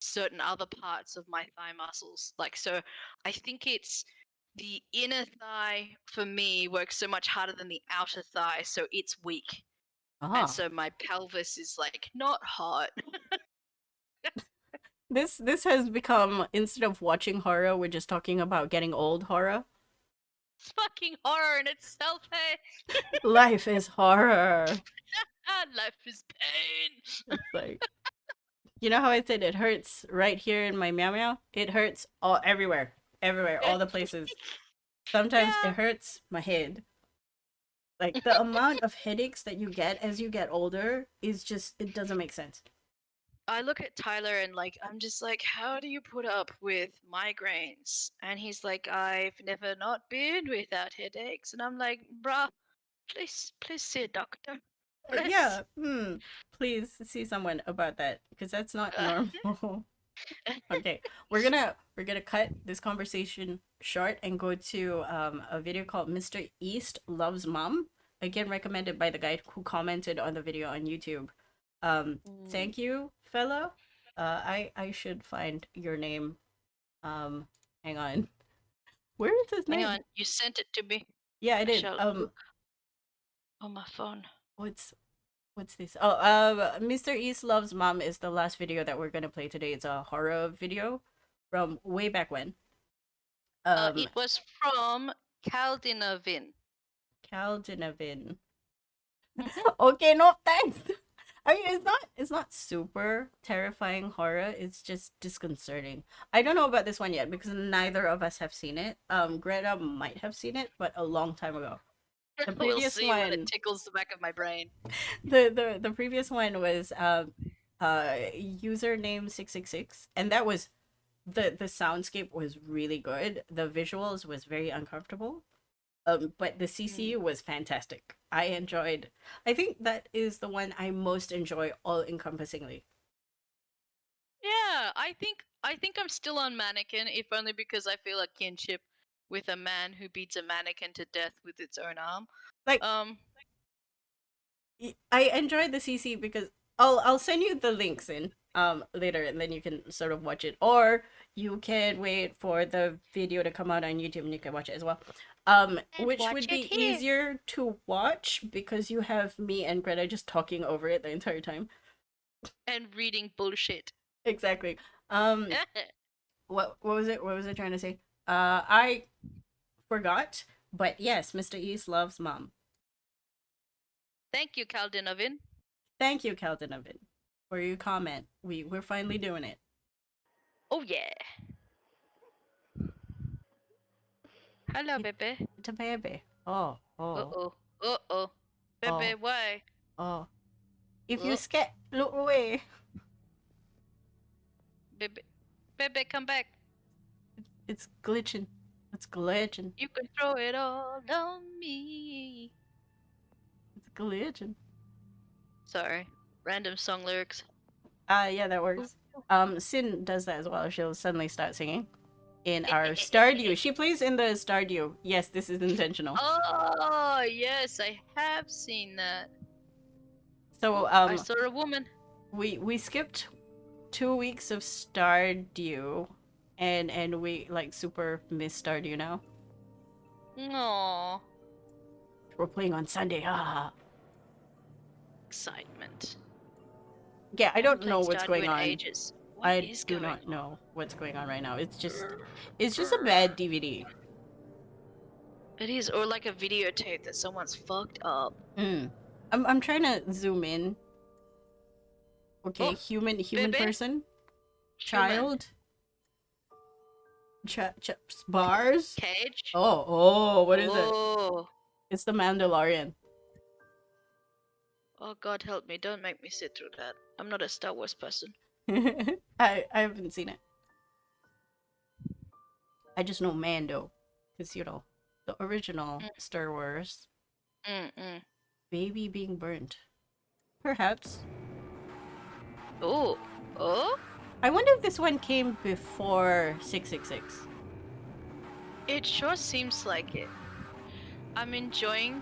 certain other parts of my thigh muscles. Like, so I think it's the inner thigh for me works so much harder than the outer thigh, so it's weak. And Ah, so my pelvis is like not hot. this has become, instead of watching horror, we're just talking about getting old horror. It's fucking horror in itself, hey? Life is horror. Life is pain. It's like, you know how I said it hurts right here in my meow meow? It hurts all everywhere, all the places. Sometimes it Yeah. hurts my head. Like the amount of headaches that you get as you get older is just, it doesn't make sense. I look at Tyler and like I'm just like, how do you put up with migraines? And he's like, I've never not been without headaches. And I'm like, bruh, please see a doctor. Please. Yeah, please see someone about that because that's not normal. Okay, we're gonna cut this conversation short and go to a video called Mr. East Loves Mom. Again, recommended by the guy who commented on the video on YouTube. Mm. Thank you, fella. I should find your name. Um, hang on. Where is his Hang name? on, you sent it to me. Yeah, I I did. shall look on my phone. What's what's this? Oh, Mr. East Loves Mom is the last video that we're gonna play today. It's a horror video from way back when. Um, It was from Caldinovin. Caldinavin. Mhm. Okay, no thanks. I mean, it's not super terrifying horror. It's just disconcerting. I don't know about this one yet because neither of us have seen it. Greta might have seen it, but a long time ago. The We'll previous see when it one, tickles the back of my brain. the previous one was username 666, and that was the soundscape was really good. The visuals was very uncomfortable. But the CC Mm. was fantastic. I enjoyed. I think that is the one I most enjoy all encompassingly. Yeah, I think I'm still on Mannequin, if only because I feel a kinship with a man who beats a mannequin to death with its own arm. Like Um, I enjoyed the CC because I'll send you the links in later and then you can sort of watch it, or you can wait for the video to come out on YouTube and you can watch it as well. and Which watch would it be here. easier to watch because you have me and Greta just talking over it the entire time. And reading bullshit. Exactly. Um what was it? What was I trying to say? I forgot, but yes, Mr. East loves mom. Thank you, Caldinovin. Thank you, Caldinovin, for your comment. We're finally doing it. Oh yeah. Hello, It, baby. it's a baby. Oh, Uh oh, oh. Uh oh. Baby, oh, why? oh. If you're Oh, scared, look away. baby, baby, come back. It's glitching. It's glitching. You can throw it all on me. It's glitching. Sorry, random song lyrics. Yeah, that works. Sin does that as well. She'll suddenly start singing in our Stardew. She plays in the Stardew. Yes, this is intentional. Oh yes, I have seen that. So I saw a woman. we skipped 2 weeks of Stardew, and we like super miss Stardew now. Aww. We're playing on Sunday. Ah, Excitement. yeah. I haven't don't know played what's Stardew going in on. ages. What I is do going not on? know what's going on right now. It's just a bad DVD. It is, or like a videotape that someone's fucked up. Mm. I'm trying to zoom in. Okay, Oh, human baby, person, human, child, bars. cage. Oh, what is it? Oh, It's the Mandalorian. oh, God help me! Don't make me sit through that. I'm not a Star Wars person. I haven't seen it. I just know Mando, because the original Mm, Star Wars. mm. Baby being burnt. Perhaps. Oh, oh. I wonder if this one came before 666. It sure seems like it. I'm enjoying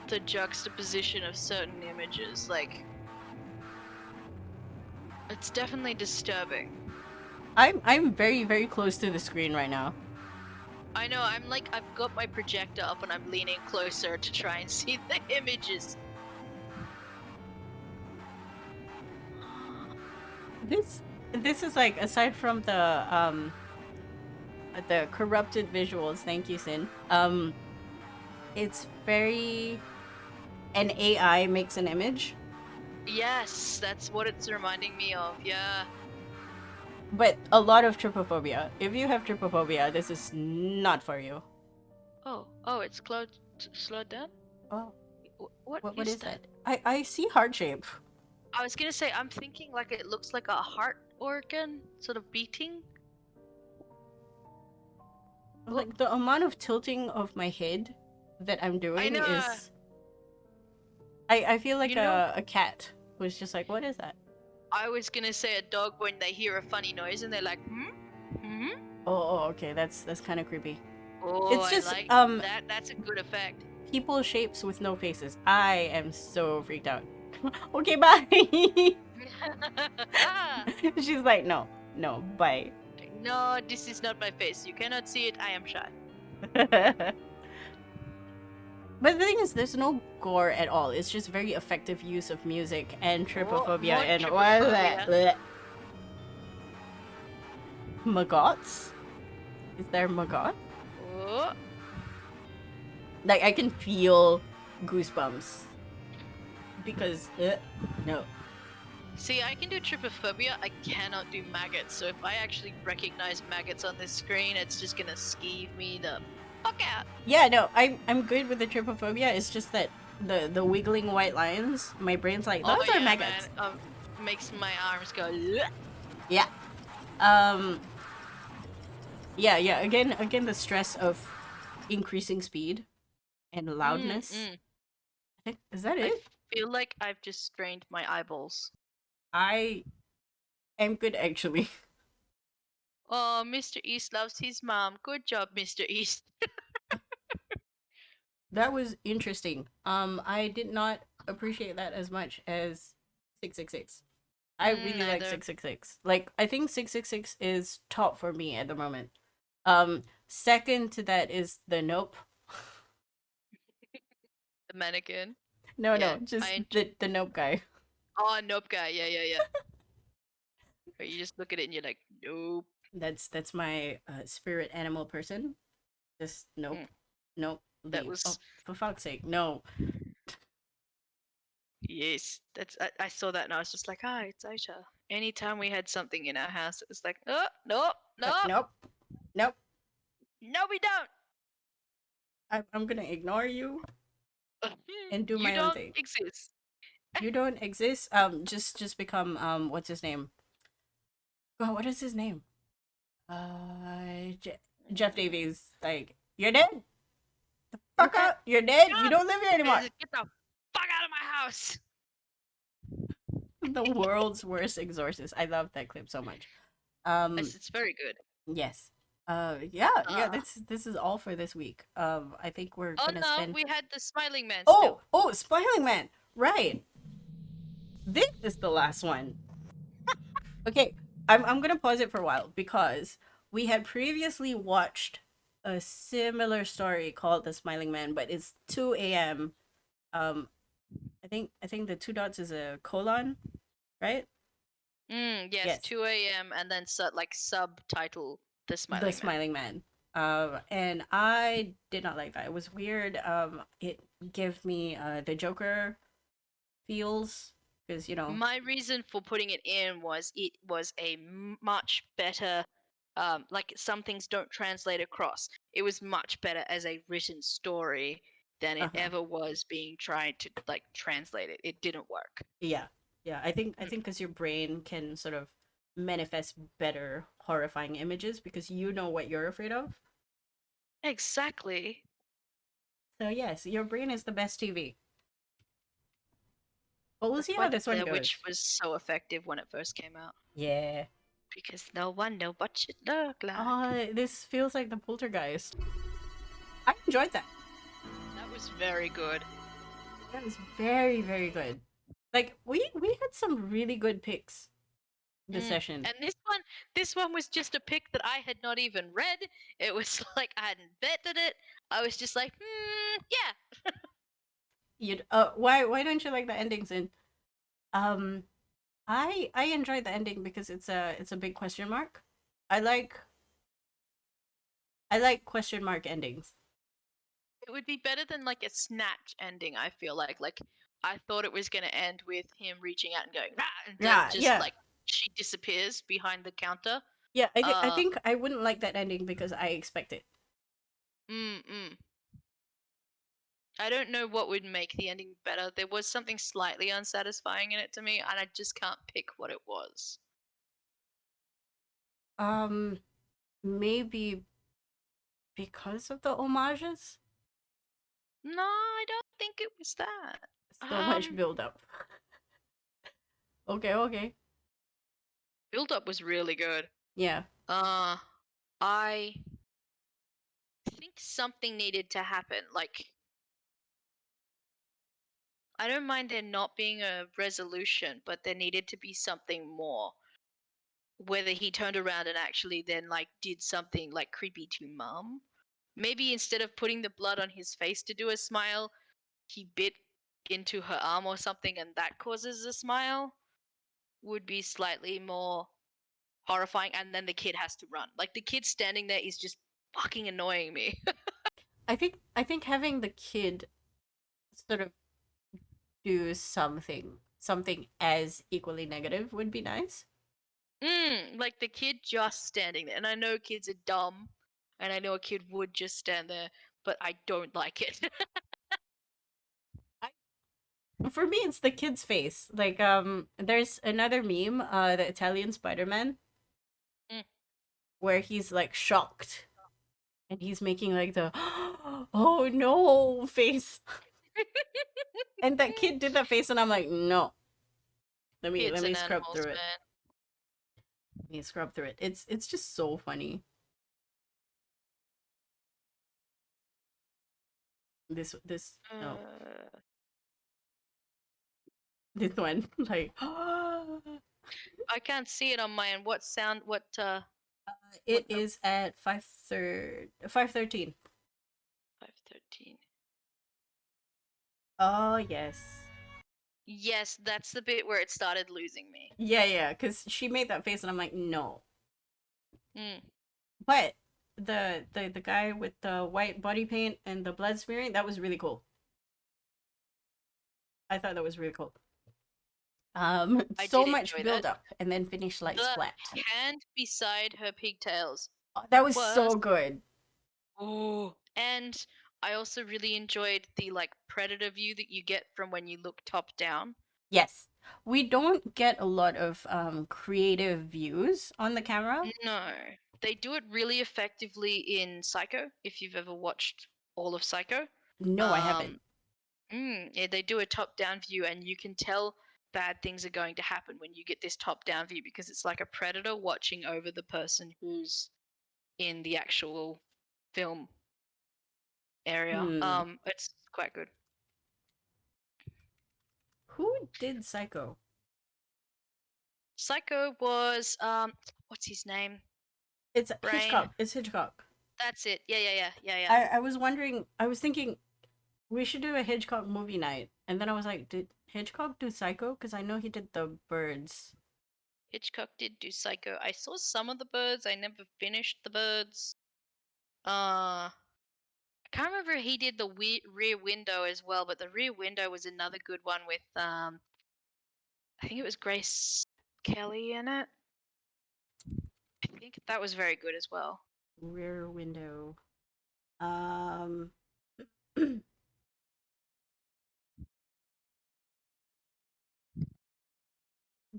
the juxtaposition of certain images. Like, it's definitely disturbing. I'm very, very close to the screen right now. I know, I'm like, I've got my projector up and I'm leaning closer to try and see the images. This is like, aside from the corrupted visuals, thank you, Sin. It's very, an AI makes an image, Yes, that's what it's reminding me of, yeah. but a lot of trypophobia. If you have trypophobia, this is not for you. Oh, it's slowed down? Oh, What what is is that? it? I see heart shape. I was gonna say, I'm thinking like it looks like a heart organ, sort of beating. Like the amount of tilting of my head that I'm doing know. is. I feel like You know- a cat who's just like, what is that? I was gonna say a dog when they hear a funny noise and they're like, hmm? Hmm? Oh, okay, that's kind of creepy. Oh, It's just, I like that. That's a good effect. People shapes with no faces. I am so freaked out. Okay, bye. She's like, no, bye. No, this is not my face. You cannot see it. I am shy. But the thing is, there's no gore at all. It's just very effective use of music and trypophobia more and what is that? trypophobia. Blech. Maggots? Is there maggot? Oh, Like, I can feel goosebumps. Because, no. see, I can do trypophobia. I cannot do maggots. So if I actually recognize maggots on this screen, it's just gonna skeeve me the fuck out. Yeah, no, I'm good with the trypophobia. It's just that the wiggling white lines, my brain's like, those are yeah, maggots. man. Makes my arms go. "Bleh." Yeah. Yeah. Again, the stress of increasing speed and loudness. Is that I it? feel like I've just strained my eyeballs. I am good, actually. Oh, Mr. East loves his mom. Good job, Mr. East. That was interesting. I did not appreciate that as much as 666. I really like Neither. 666. Like, I think 666 is top for me at the moment. Second to that is the Nope. The mannequin. No, Yeah, just I the Nope guy. Oh, nope guy. Yeah. Or you just look at it and you're like, nope. That's my spirit animal person. Just nope, Mm. nope. That Leave. was Oh, for fuck's sake, no. Yes. I saw that and I was just like, it's Aisha. Anytime we had something in our house, it was like, oh, nope. Nope. No, we don't. I'm gonna ignore you and do You my own don't thing. exist. You don't exist. Just become what's his name? God, what is his name? Jeff Davies. Like, you're dead. The fuck Okay. out. You're dead. Get You don't live here anymore. Get the fuck out of my house. The world's worst exorcist. I love that clip so much. Yes, it's very good. Yes. Yeah. Uh. This is all for this week. I think we're Oh gonna no, spend. we had the smiling man Oh, Smiling Man. Right. This is the last one. Okay, I'm gonna pause it for a while because we had previously watched a similar story called The Smiling Man, but it's 2 a.m. Um, I think the two dots is a colon, right? Yes, Yes, 2 a.m. and then like subtitle The The Smiling Man. Smiling Man. And I did not like that. It was weird. It gave me the Joker feels because My reason for putting it in was it was a much better like some things don't translate across. It was much better as a written story than it uh-huh. ever was being tried to like translate it. It didn't work. Yeah, yeah. I think Mm. because your brain can sort of manifest better horrifying images because you know what you're afraid of. Exactly. So yes, your brain is the best TV. But we'll That's see why how the this one Blair goes. Witch was so effective when it first came out. Yeah. Because no one knew what she'd look like. This feels like the Poltergeist. I enjoyed that. That was very good. That was very, very good. Like we had some really good picks this session. And this one was just a pick that I had not even read. It was like I hadn't vetted it. I was just like, yeah. You why don't you like the endings in um I enjoyed the ending because it's a big question mark. I like I like question mark endings. It would be better than like a snatch ending. I feel like I thought it was gonna end with him reaching out and going, "Rah!" and then Yeah, just yeah. like she disappears behind the counter. Yeah, I Uh, think I wouldn't like that ending because I expect it. mm mm. I don't know what would make the ending better. There was something slightly unsatisfying in it to me, and I just can't pick what it was. Um maybe because of the homages? No, I don't think it was that. So much build up. Okay, okay. Build up was really good. Yeah. Uh, I think something needed to happen. Like, I don't mind there not being a resolution, but there needed to be something more. Whether he turned around and actually then like did something like creepy to mum. Maybe instead of putting the blood on his face to do a smile, he bit into her arm or something and that causes a smile would be slightly more horrifying, and then the kid has to run. Like the kid standing there is just fucking annoying me. I think having the kid sort of do something as equally negative would be nice. Like the kid just standing there. And I know kids are dumb, and I know a kid would just stand there, but I don't like it. For me it's the kid's face. Like there's another meme, the Italian Spider-Man, Mm. where he's like shocked and he's making like the oh no face. And that kid did that face and I'm like, no. Let me let Kids me and scrub animals, through it. man. Let me scrub through it. It's just so funny. This no. Uh, This one. Like I can't see it on my end. What sound? it What is at 513. 513. Oh yes. Yes, that's the bit where it started losing me. Yeah, yeah, because she made that face and I'm like, no. Mm. But the guy with the white body paint and the blood smearing, that was really cool. I thought that was really cool. I So did much enjoy build that. up and then finish like The splat. hand beside her pigtails Oh, that was was so good. oh, and I also really enjoyed the like predator view that you get from when you look top down. Yes. We don't get a lot of creative views on the camera. No, they do it really effectively in Psycho. If you've ever watched all of Psycho, No, I haven't. um, yeah, they do a top-down view, and you can tell bad things are going to happen when you get this top-down view because it's like a predator watching over the person who's in the actual film area. Hmm. It's quite good. Who did Psycho? Psycho was what's his name? It's Brain. Hitchcock. It's Hitchcock. That's it. Yeah. I was wondering. I was thinking we should do a Hitchcock movie night, and then I was like, did Hitchcock do Psycho? Because I know he did The Birds. Hitchcock did do Psycho. I saw some of the birds. I never finished the birds. I can't remember if he did the Rear Window as well, but the Rear Window was another good one with I think it was Grace Kelly in it. I think that was very good as well. Rear Window. Um.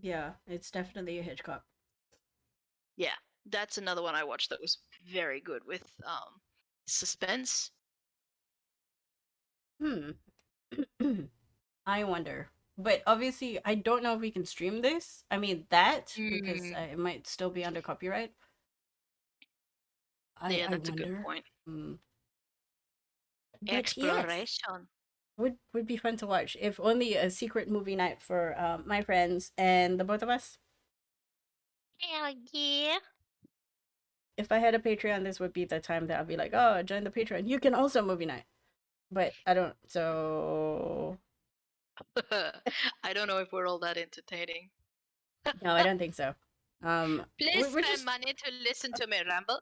Yeah, it's definitely a Hitchcock. Yeah, that's another one I watched that was very good with suspense. Hmm. I wonder. But obviously, I don't know if we can stream this. I mean, that, because it might still be under copyright. Yeah, I that's a good wonder. point. But yes, Exploration. would be fun to watch. If only a secret movie night for my friends and the both of us. Hell yeah. If I had a Patreon, this would be the time that I'll be like, oh, join the Patreon. You can also movie night. But I don't, so. I don't know if we're all that entertaining. No, I don't think so. Please we're spend just money to listen to me ramble.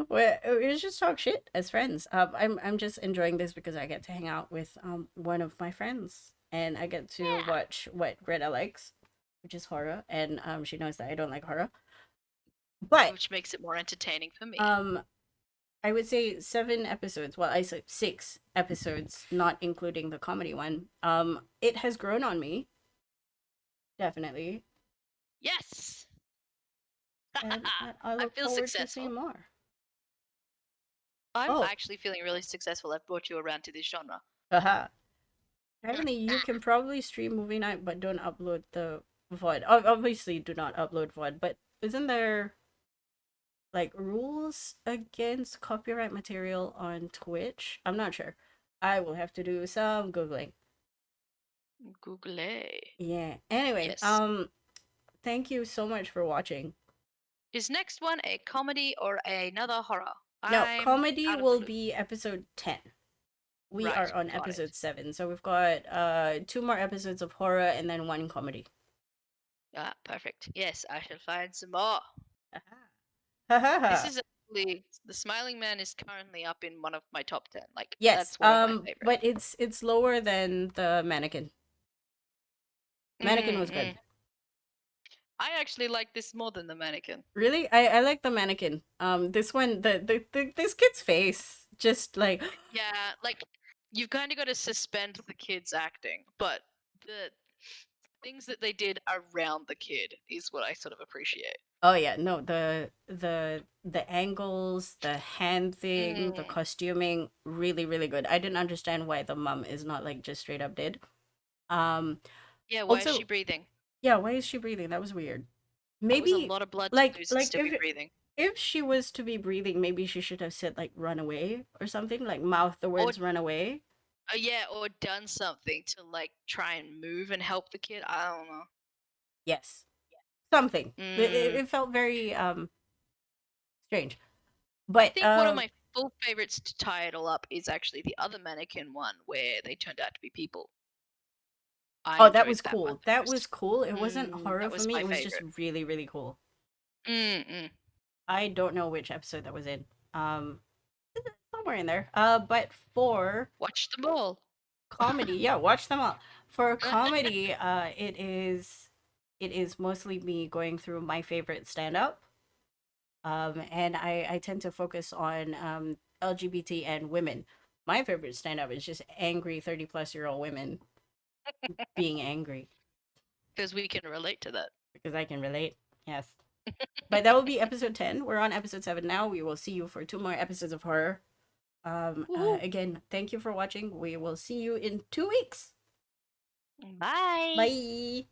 we just talk shit as friends. I'm just enjoying this because I get to hang out with one of my friends, and I get to Yeah. watch what Greta likes, which is horror, and she knows that I don't like horror. But Which makes it more entertaining for me. I would say 7 episodes. Well, I said 6 episodes, not including the comedy one. It has grown on me. Definitely. Yes. And I I look feel forward to successful. seeing more. I'm Oh. actually feeling really successful. I've brought you around to this genre. Haha. Apparently, you can probably stream movie night, but don't upload the VOD. Obviously, do not upload VOD, but isn't there like rules against copyright material on Twitch? I'm not sure. I will have to do some Googling. Google. Yeah. Anyway, Yes. thank you so much for watching. Is next one a comedy or another horror? No, I'm comedy out of will the loop. be episode 10. We Right, are on got episode it. 7. So we've got 2 more episodes of horror and then 1 comedy. Ah, perfect. Yes, I shall find some more. This This is actually the Smiling Man is currently up in one of my top 10. Like yes, that's one of my favorites. but it's lower than the Mannequin. Mannequin was good. I actually like this more than the Mannequin. Really? I like the Mannequin. This one, the this kid's face, just like Yeah, like you've kind of got to suspend the kid's acting, but the things that they did around the kid is what I sort of appreciate. oh yeah, no, the angles, the hand thing, the costuming, really really good. I didn't understand why the mom is not like just straight up dead. Yeah, why also, is she breathing? Yeah, why is she breathing? That was weird. That was a Maybe lot of blood like to lose and still be if breathing. if she was to be breathing, maybe she should have said like run away or something, like mouth the words run away. Yeah, or done something to like try and move and help the kid. I don't know. Yes. Something. It felt very strange. But I think one of my full favorites to tie it all up is actually the other Mannequin one where they turned out to be people. Oh, that was cool. That was cool. It wasn't horror that for was me. my It was favorite. just really, really cool. Mm-mm. I don't know which episode that was in. Somewhere in there. But for Watch them all. comedy, yeah, watch them all. For comedy, it is mostly me going through my favorite stand-up. And I tend to focus on LGBT and women. My favorite stand-up is just angry 30-plus-year-old women being angry. Because we can relate to that. Because I can relate. Yes. But that will be episode 10. We're on episode 7 now. We will see you for 2 more episodes of horror. Again, thank you for watching. We will see you in 2 weeks. Bye. Bye.